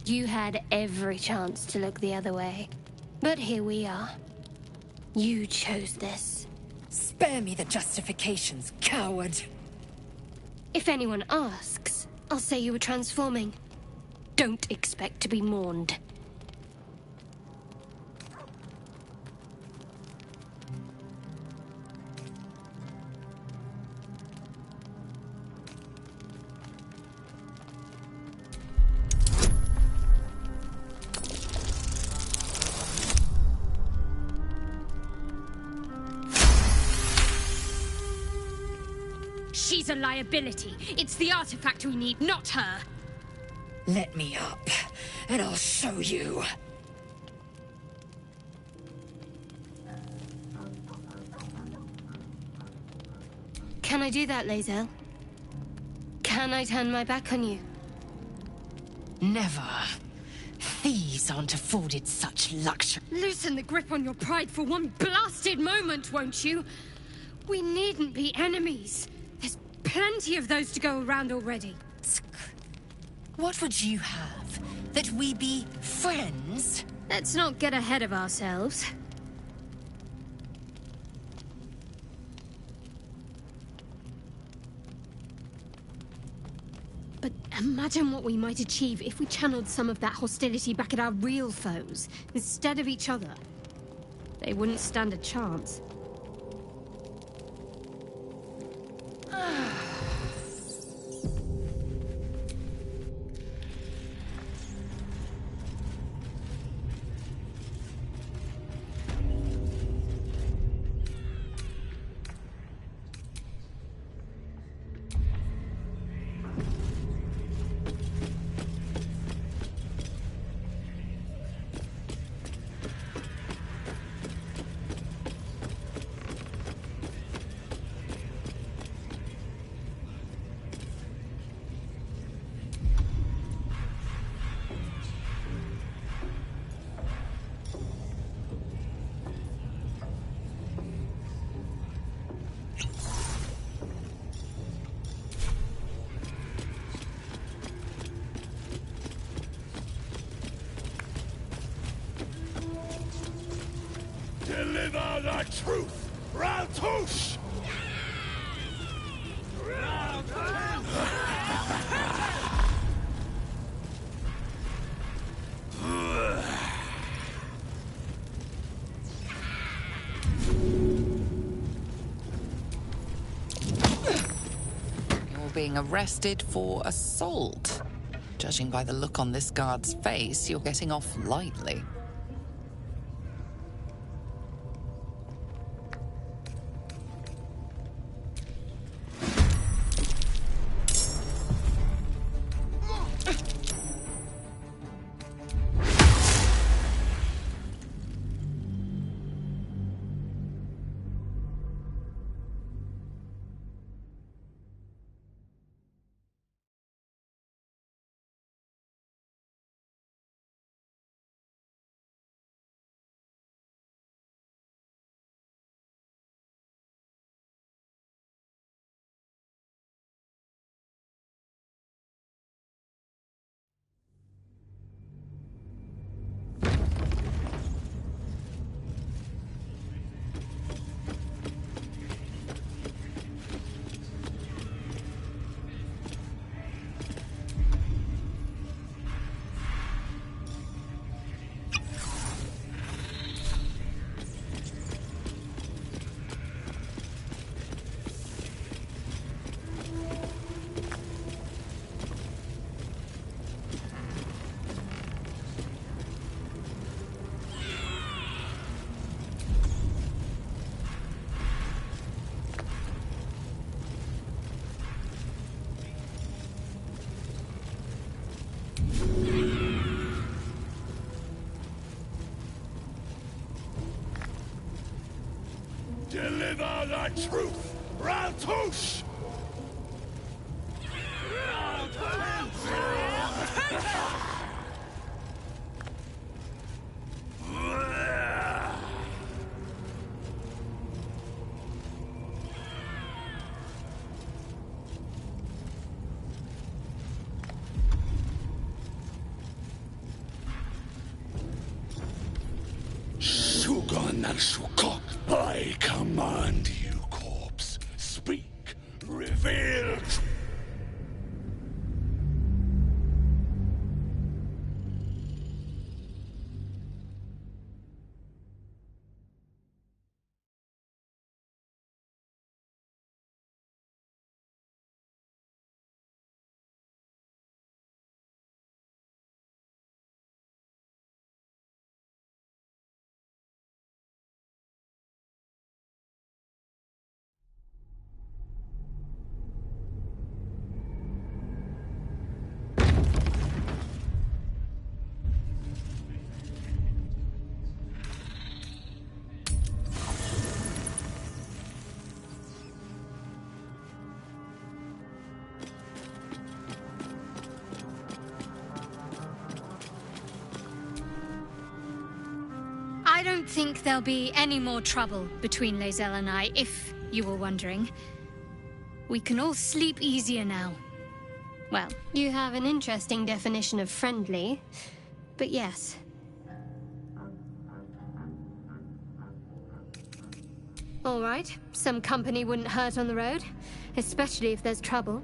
[SPEAKER 20] You had every chance to look the other way. But here we are. You chose this.
[SPEAKER 4] Spare me the justifications, coward.
[SPEAKER 20] If anyone asks, I'll say you were transforming. Don't expect to be mourned. She's a liability. It's the artifact we need, not her.
[SPEAKER 4] Let me up, and I'll show you.
[SPEAKER 20] Can I do that, Lae'zel? Can I turn my back on you?
[SPEAKER 4] Never. Thieves aren't afforded such luxury.
[SPEAKER 20] Loosen the grip on your pride for one blasted moment, won't you? We needn't be enemies. There's plenty of those to go around already.
[SPEAKER 4] What would you have? That we be friends?
[SPEAKER 20] Let's not get ahead of ourselves. But imagine what we might achieve if we channeled some of that hostility back at our real foes, instead of each other. They wouldn't stand a chance.
[SPEAKER 18] Deliver the truth, Raltush!
[SPEAKER 1] You're being arrested for assault. Judging by the look on this guard's face, you're getting off lightly.
[SPEAKER 18] Deliver the truth, Raltush! Shugon and Shukok, I command you, corpse. Speak, reveal
[SPEAKER 21] think there'll be any more trouble between Lae'zel and I, if you were wondering. We can all sleep easier now. Well,
[SPEAKER 20] You have an interesting definition of friendly, but yes. All right, some company wouldn't hurt on the road, especially if there's trouble.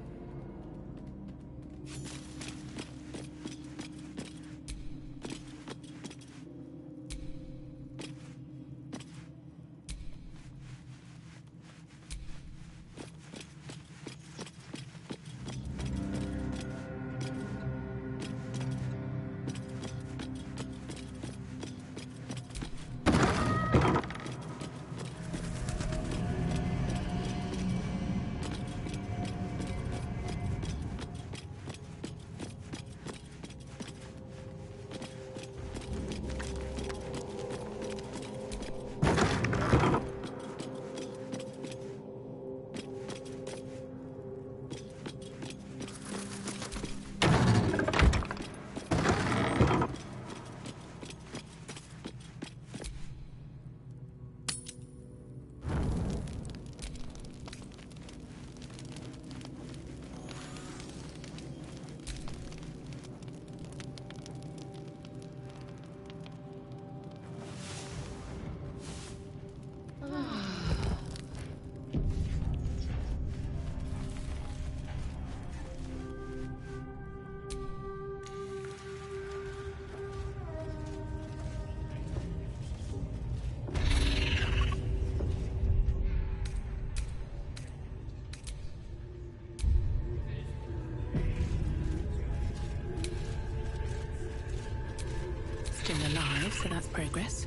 [SPEAKER 22] Still alive, so that's progress.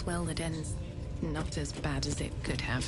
[SPEAKER 22] all's well that ends not as bad as it could have.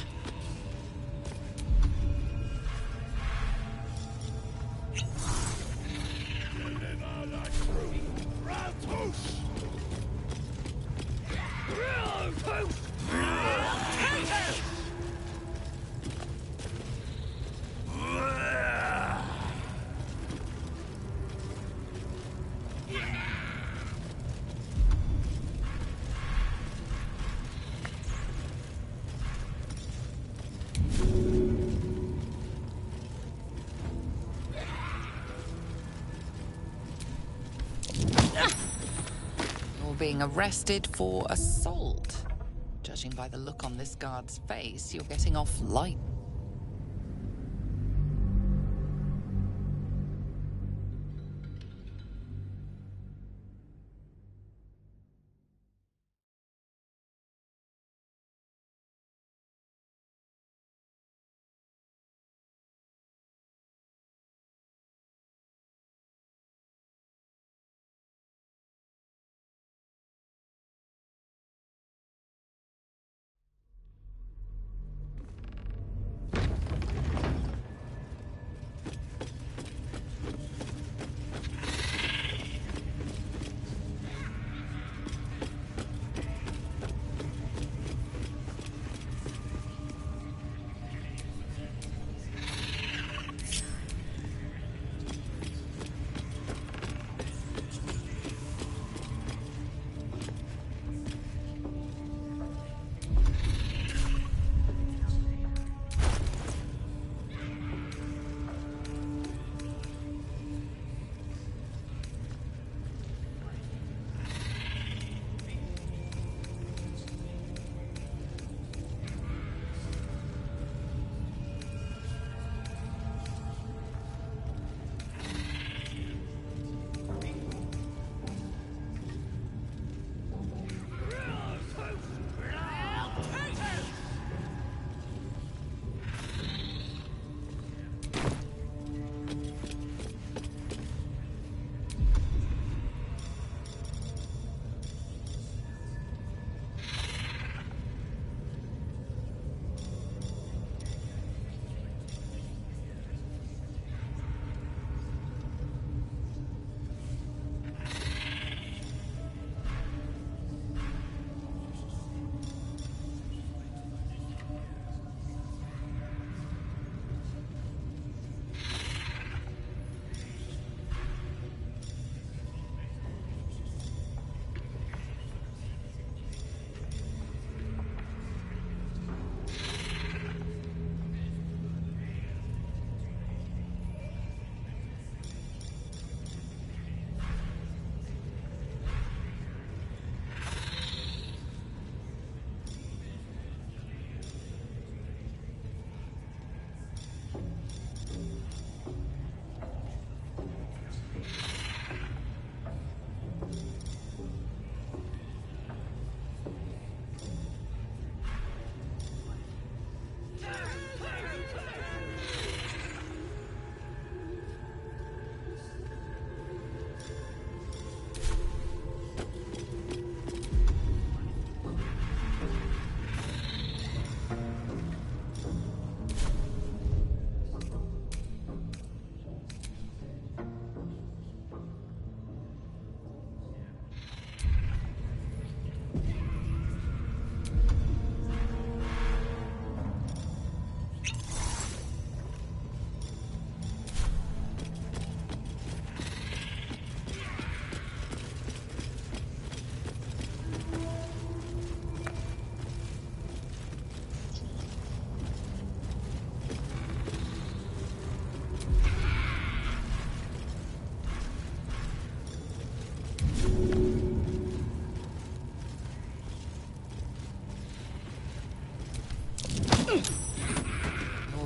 [SPEAKER 1] Being arrested for assault. Judging by the look on this guard's face, you're getting off light.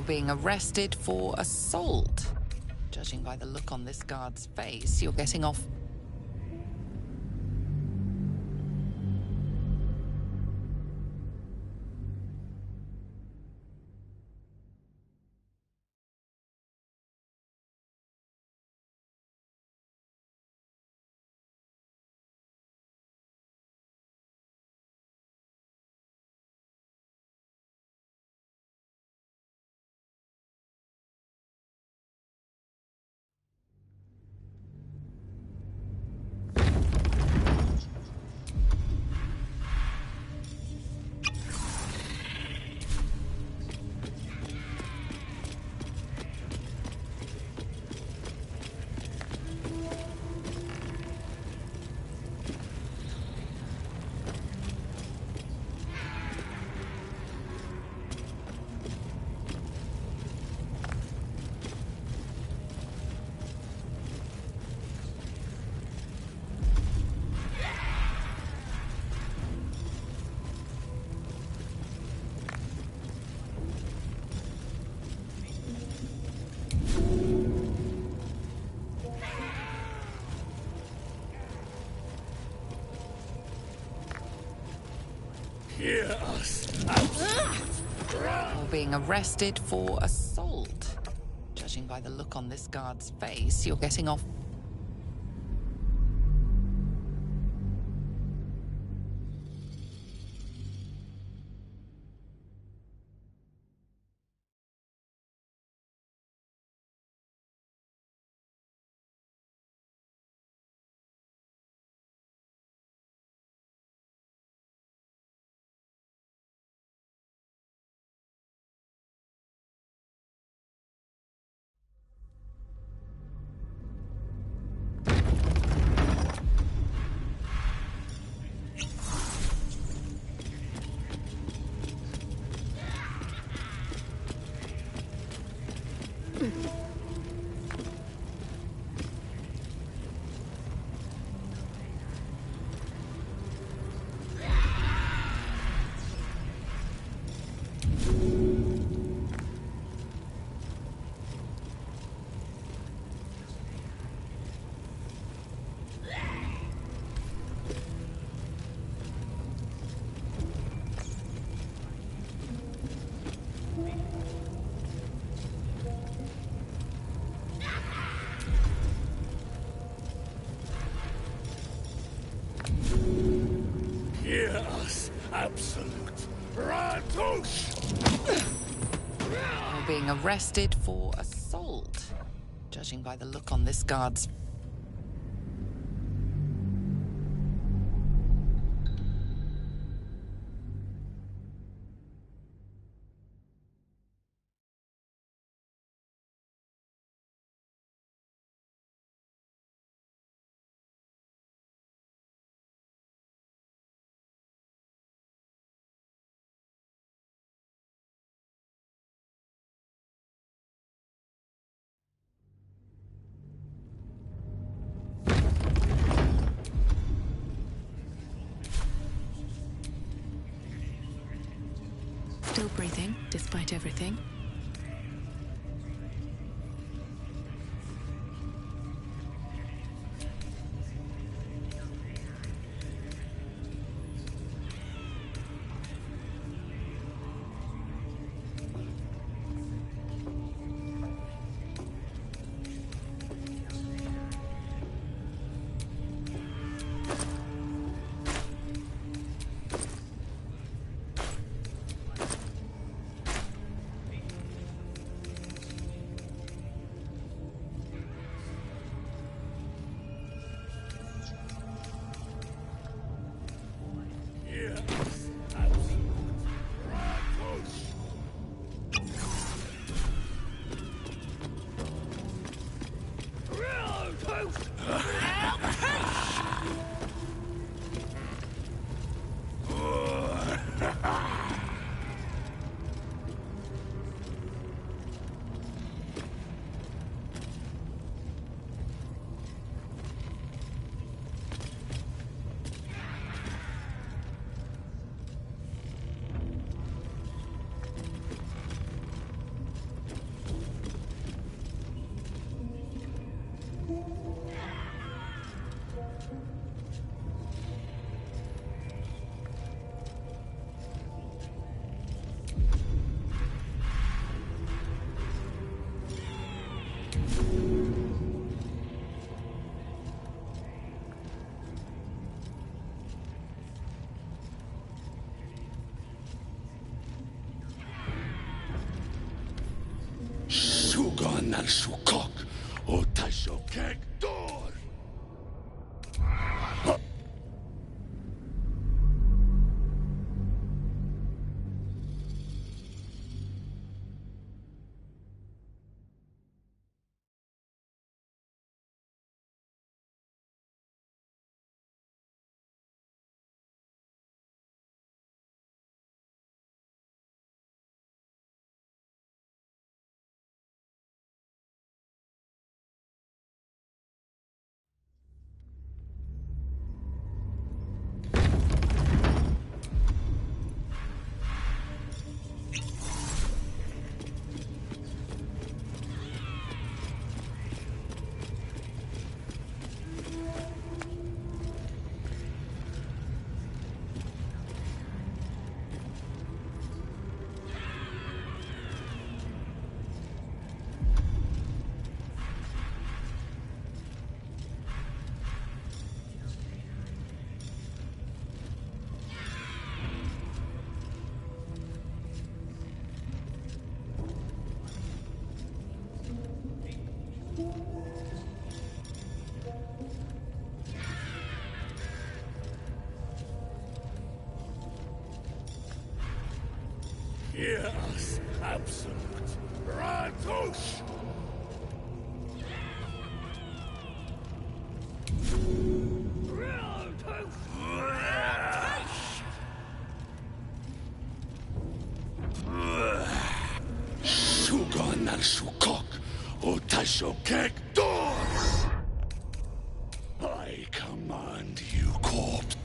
[SPEAKER 1] Being arrested for assault. Judging by the look on this guard's face, you're getting off Being arrested for assault. Judging by the look on this guard's face, you're getting off.
[SPEAKER 18] Yes, absolute. Ratus!
[SPEAKER 1] You're being arrested for assault. Judging by the look on this guard's.
[SPEAKER 22] Still breathing, despite everything.
[SPEAKER 18] Sugan al Sukok, o Taishokek Dor. absolute Ratush! Shugan al Shukok, Utashokek Dor! I command you, corpse.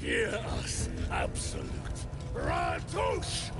[SPEAKER 18] Hear us, absolute Ratush!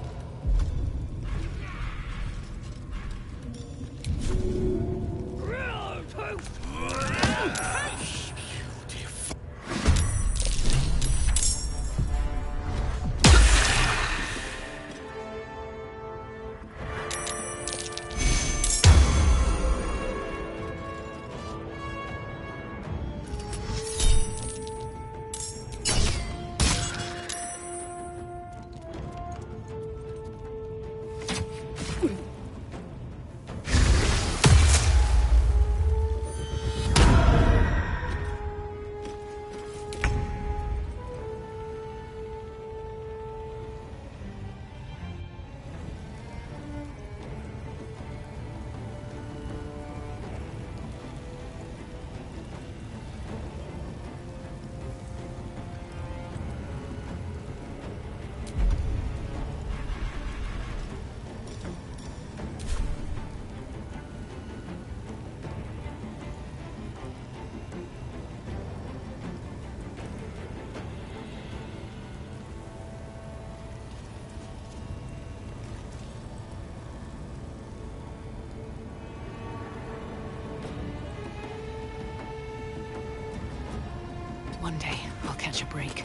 [SPEAKER 22] One day, I'll catch a break.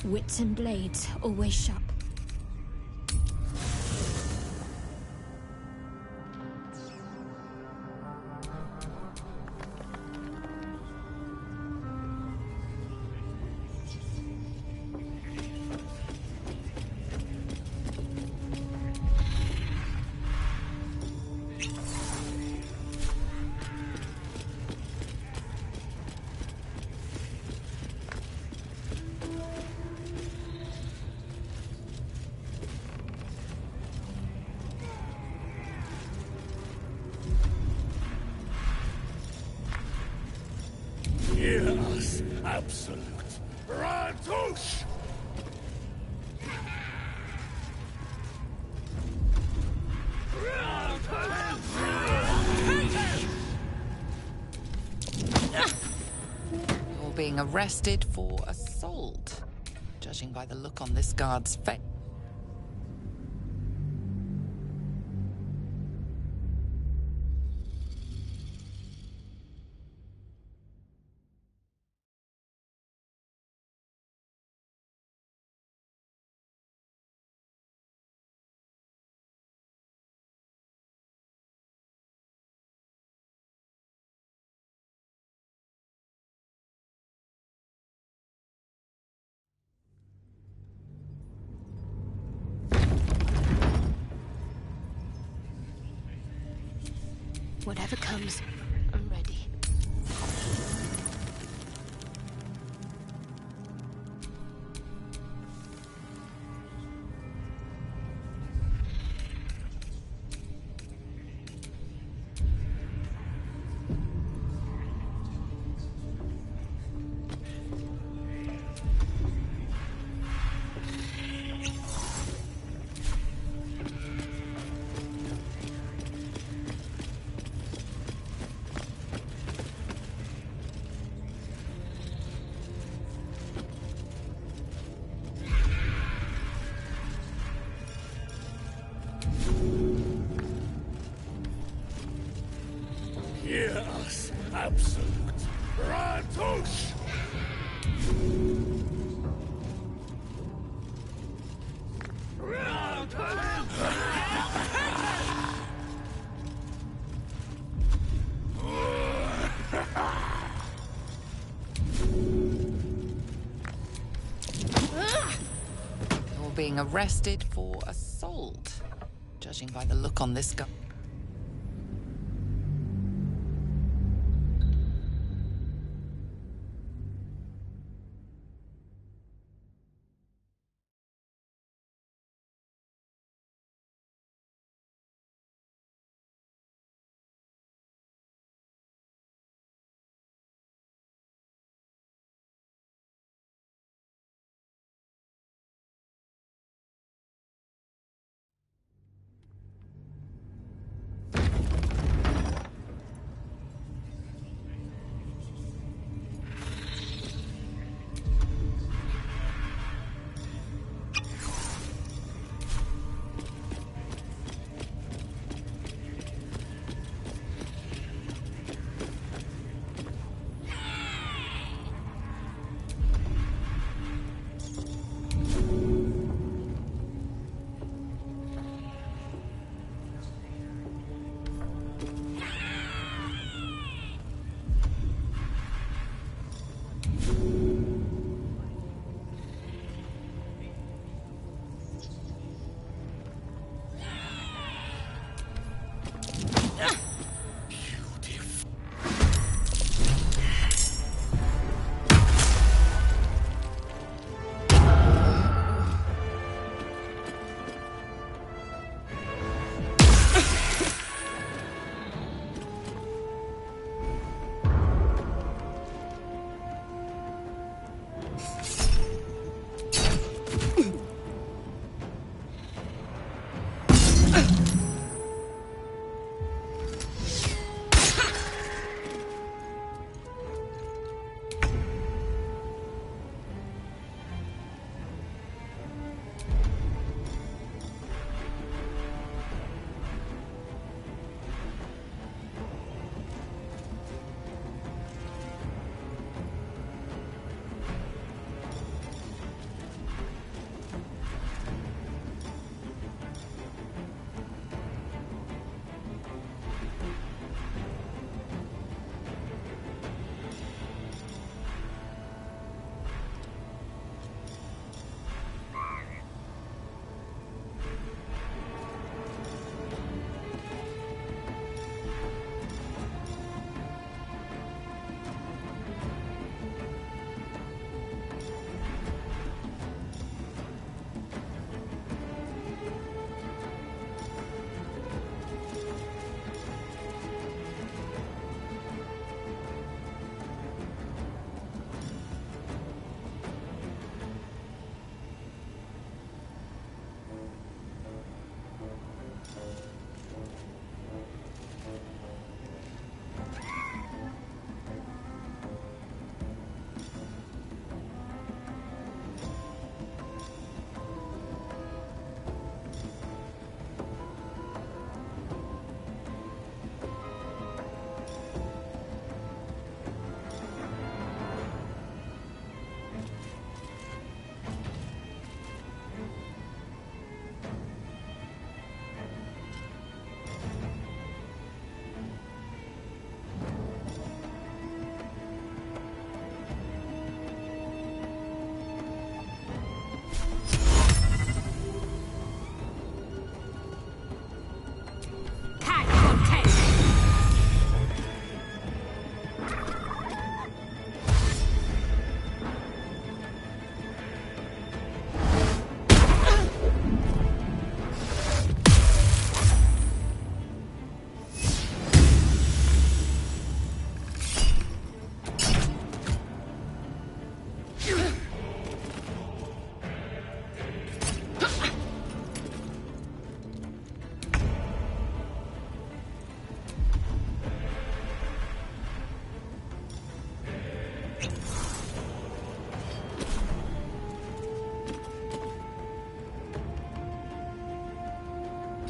[SPEAKER 20] Wits and blades, always sharp.
[SPEAKER 18] Yes, absolute. Ratush!
[SPEAKER 1] You're being arrested for assault, judging by the look on this guard's face.
[SPEAKER 20] Whatever comes, I'm ready.
[SPEAKER 18] Yes, absolute. Ratush!
[SPEAKER 1] You're being arrested for assault, judging by the look on this guy.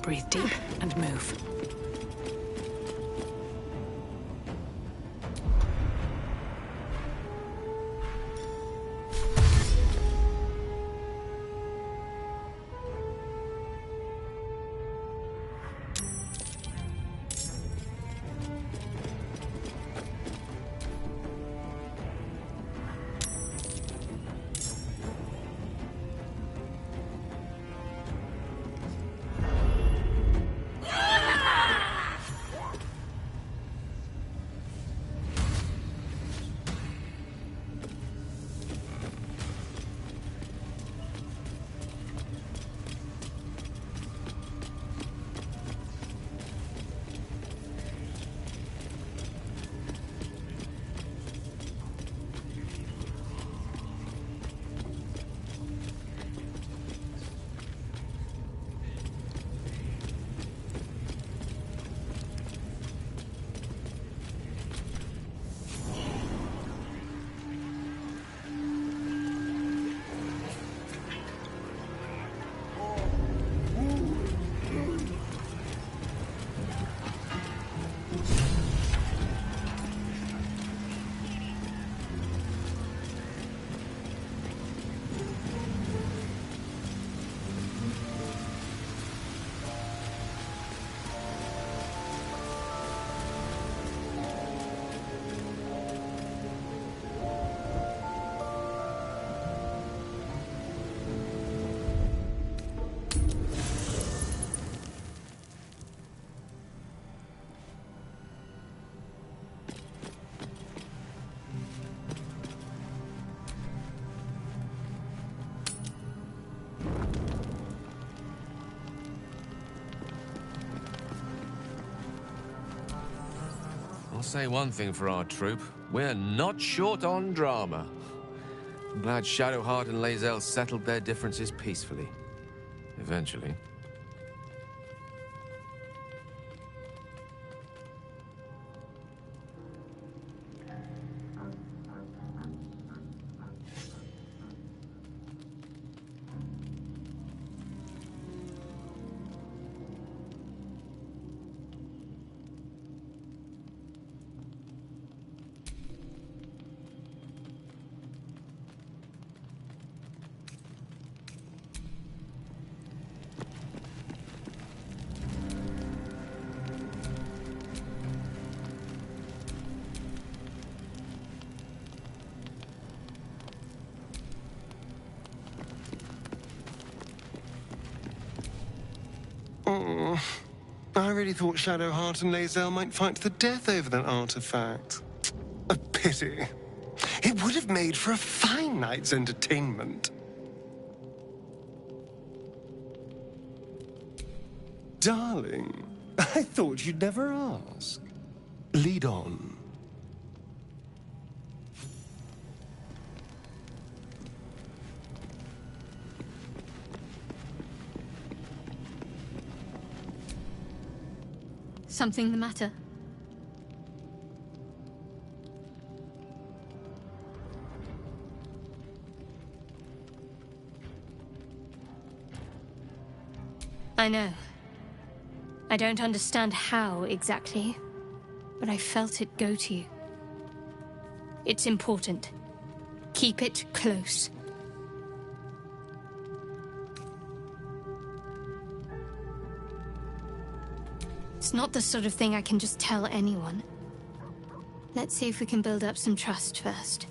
[SPEAKER 22] Breathe deep and move.
[SPEAKER 5] I'll say one thing for our troupe. We're not short on drama. I'm glad Shadowheart and Lae'zel settled their differences peacefully. Eventually.
[SPEAKER 3] Oh, I really thought Shadowheart and Lae'zel might fight to the death over that artifact. A pity. It would have made for a fine night's entertainment. Darling, I thought you'd never ask. Lead on.
[SPEAKER 21] Something the matter? I know. I don't understand how exactly, but I felt it go to you. It's important. Keep it close. It's not the sort of thing I can just tell anyone. Let's see if we can build up some trust first.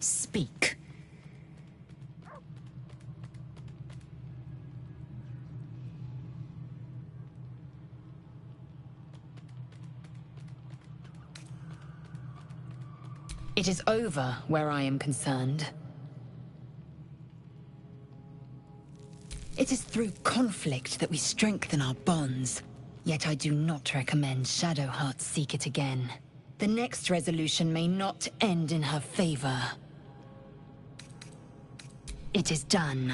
[SPEAKER 4] Speak. It is over where I am concerned. It is through conflict that we strengthen our bonds. Yet I do not recommend Shadowheart seek it again. The next resolution may not end in her favor. It is done.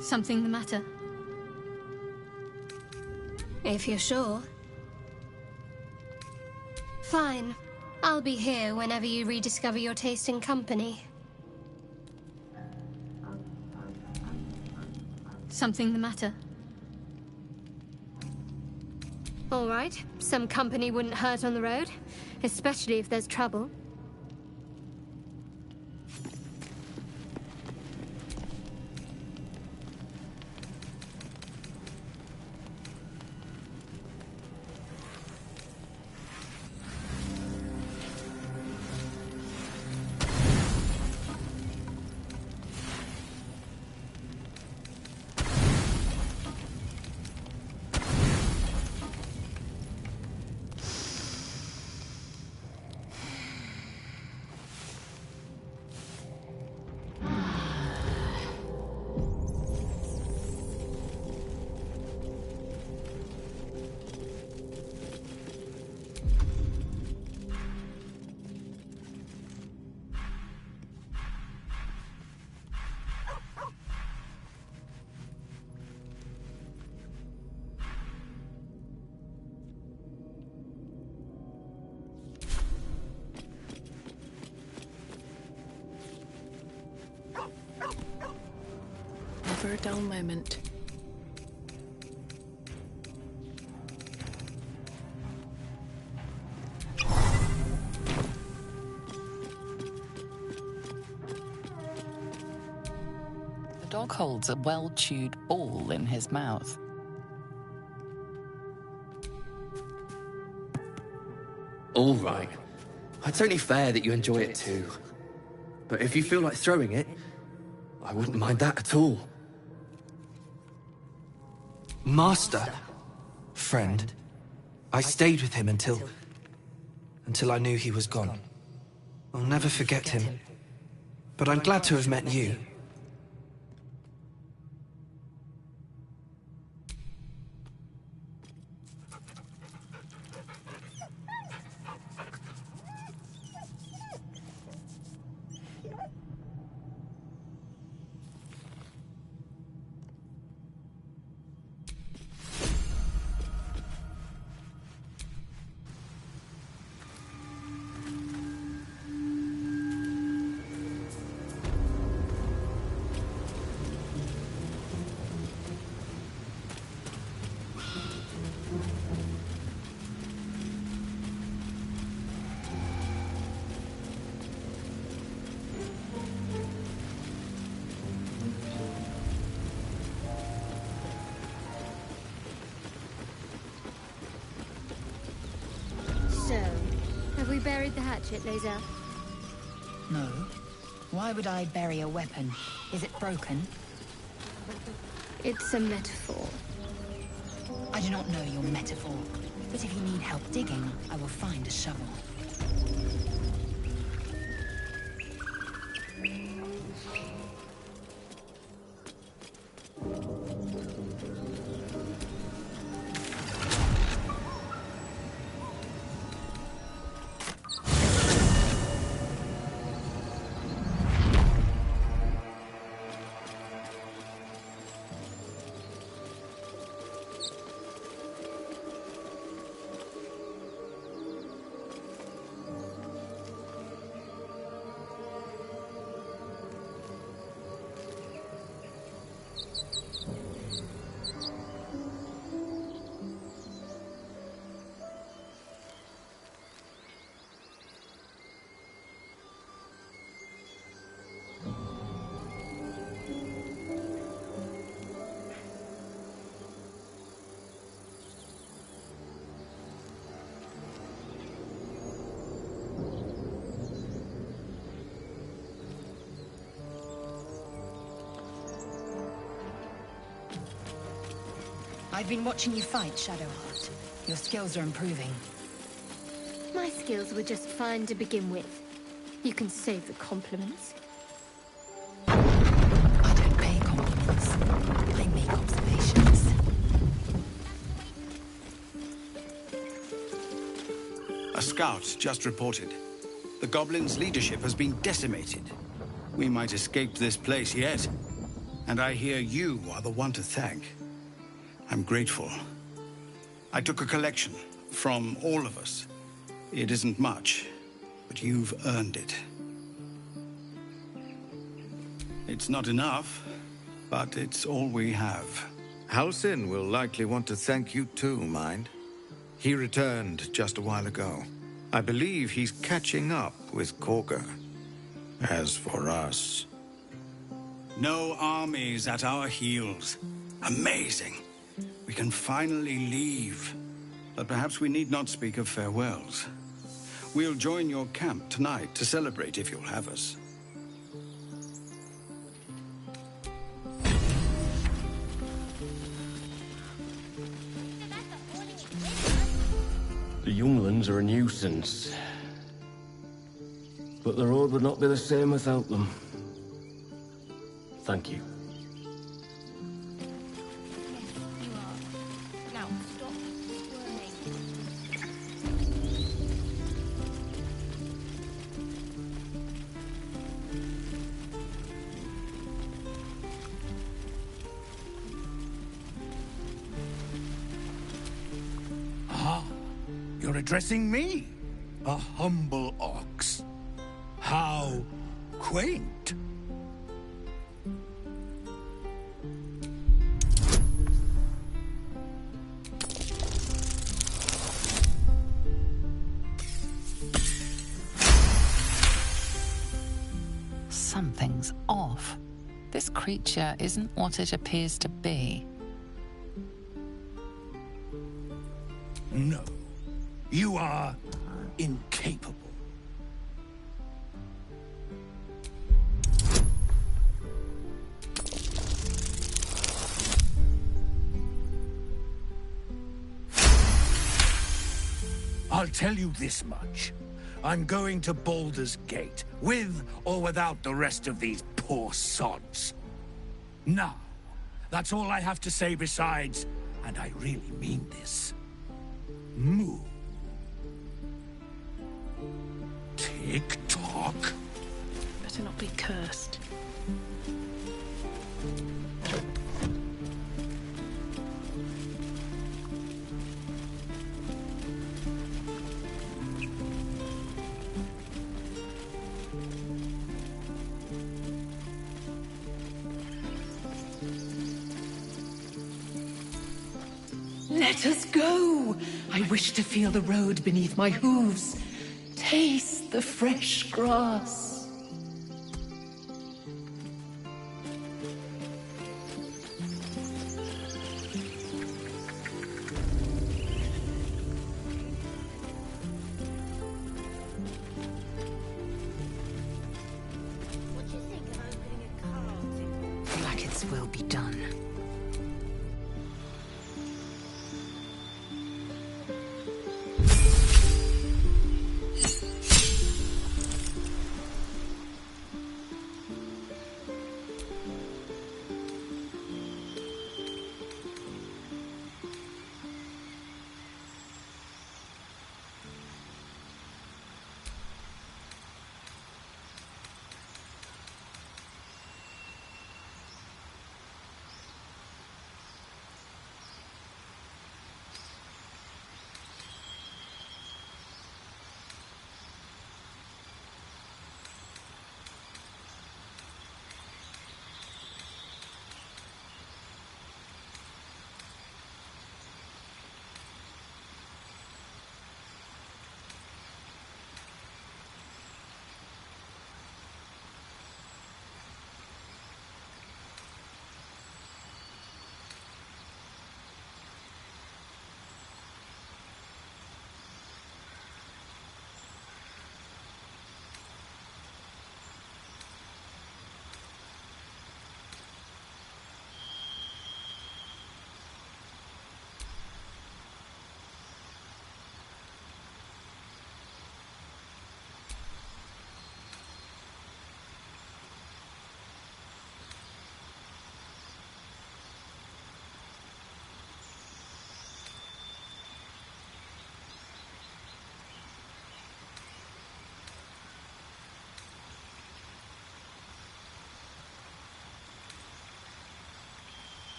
[SPEAKER 21] Something the matter? If you're sure. Fine. I'll be here whenever you rediscover your taste in company. Something the matter? All right. Some company wouldn't hurt on the road, especially if there's trouble.
[SPEAKER 17] Never a dull moment.
[SPEAKER 1] The dog holds a well-chewed ball in his mouth.
[SPEAKER 8] All right. It's only fair that you enjoy it too. But if you feel like throwing it, I wouldn't mind that at all. Master. Friend. I stayed with him until I knew he was gone. I'll never forget him. But I'm glad to have met you.
[SPEAKER 21] So, have we buried the hatchet, Lae'zel?
[SPEAKER 4] No. Why would I bury a weapon? Is it broken?
[SPEAKER 21] It's a metaphor.
[SPEAKER 4] I do not know your metaphor, but if you need help digging, I will find a shovel.
[SPEAKER 6] I've been watching you fight, Shadowheart. Your skills are improving.
[SPEAKER 20] My skills were just fine to begin with. You can save the compliments.
[SPEAKER 1] I don't pay compliments. I make observations.
[SPEAKER 9] A scout just reported. The Goblin's leadership has been decimated. We might escape this place yet. And I hear you are the one to thank. I'm grateful. I took a collection from all of us. It isn't much, but you've earned it. It's not enough, but it's all we have.
[SPEAKER 10] Halsin will likely want to thank you too, mind. He returned just a while ago. I believe he's catching up with Korga. As for us...
[SPEAKER 9] No armies at our heels. Amazing. We can finally leave. But perhaps we need not speak of farewells. We'll join your camp tonight to celebrate if you'll have us.
[SPEAKER 12] The younglings are a nuisance. But the road would not be the same without them. Thank you.
[SPEAKER 2] You are. Now, stop squirming.
[SPEAKER 18] Ah, you're addressing me, a humble ox. How quaint.
[SPEAKER 1] Something's off. This creature isn't what it appears to be.
[SPEAKER 18] No, you are incapable. I'll tell you this much. I'm going to Baldur's Gate, with or without the rest of these poor sods. Now, that's all I have to say besides, and I really mean this. Moo. Tick-tock.
[SPEAKER 17] Better not be cursed.
[SPEAKER 6] Let us go! I wish to feel the road beneath my hooves. Taste the fresh grass.
[SPEAKER 1] Blackett's will be done.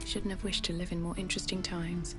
[SPEAKER 17] Shouldn't have wished to live in more interesting times.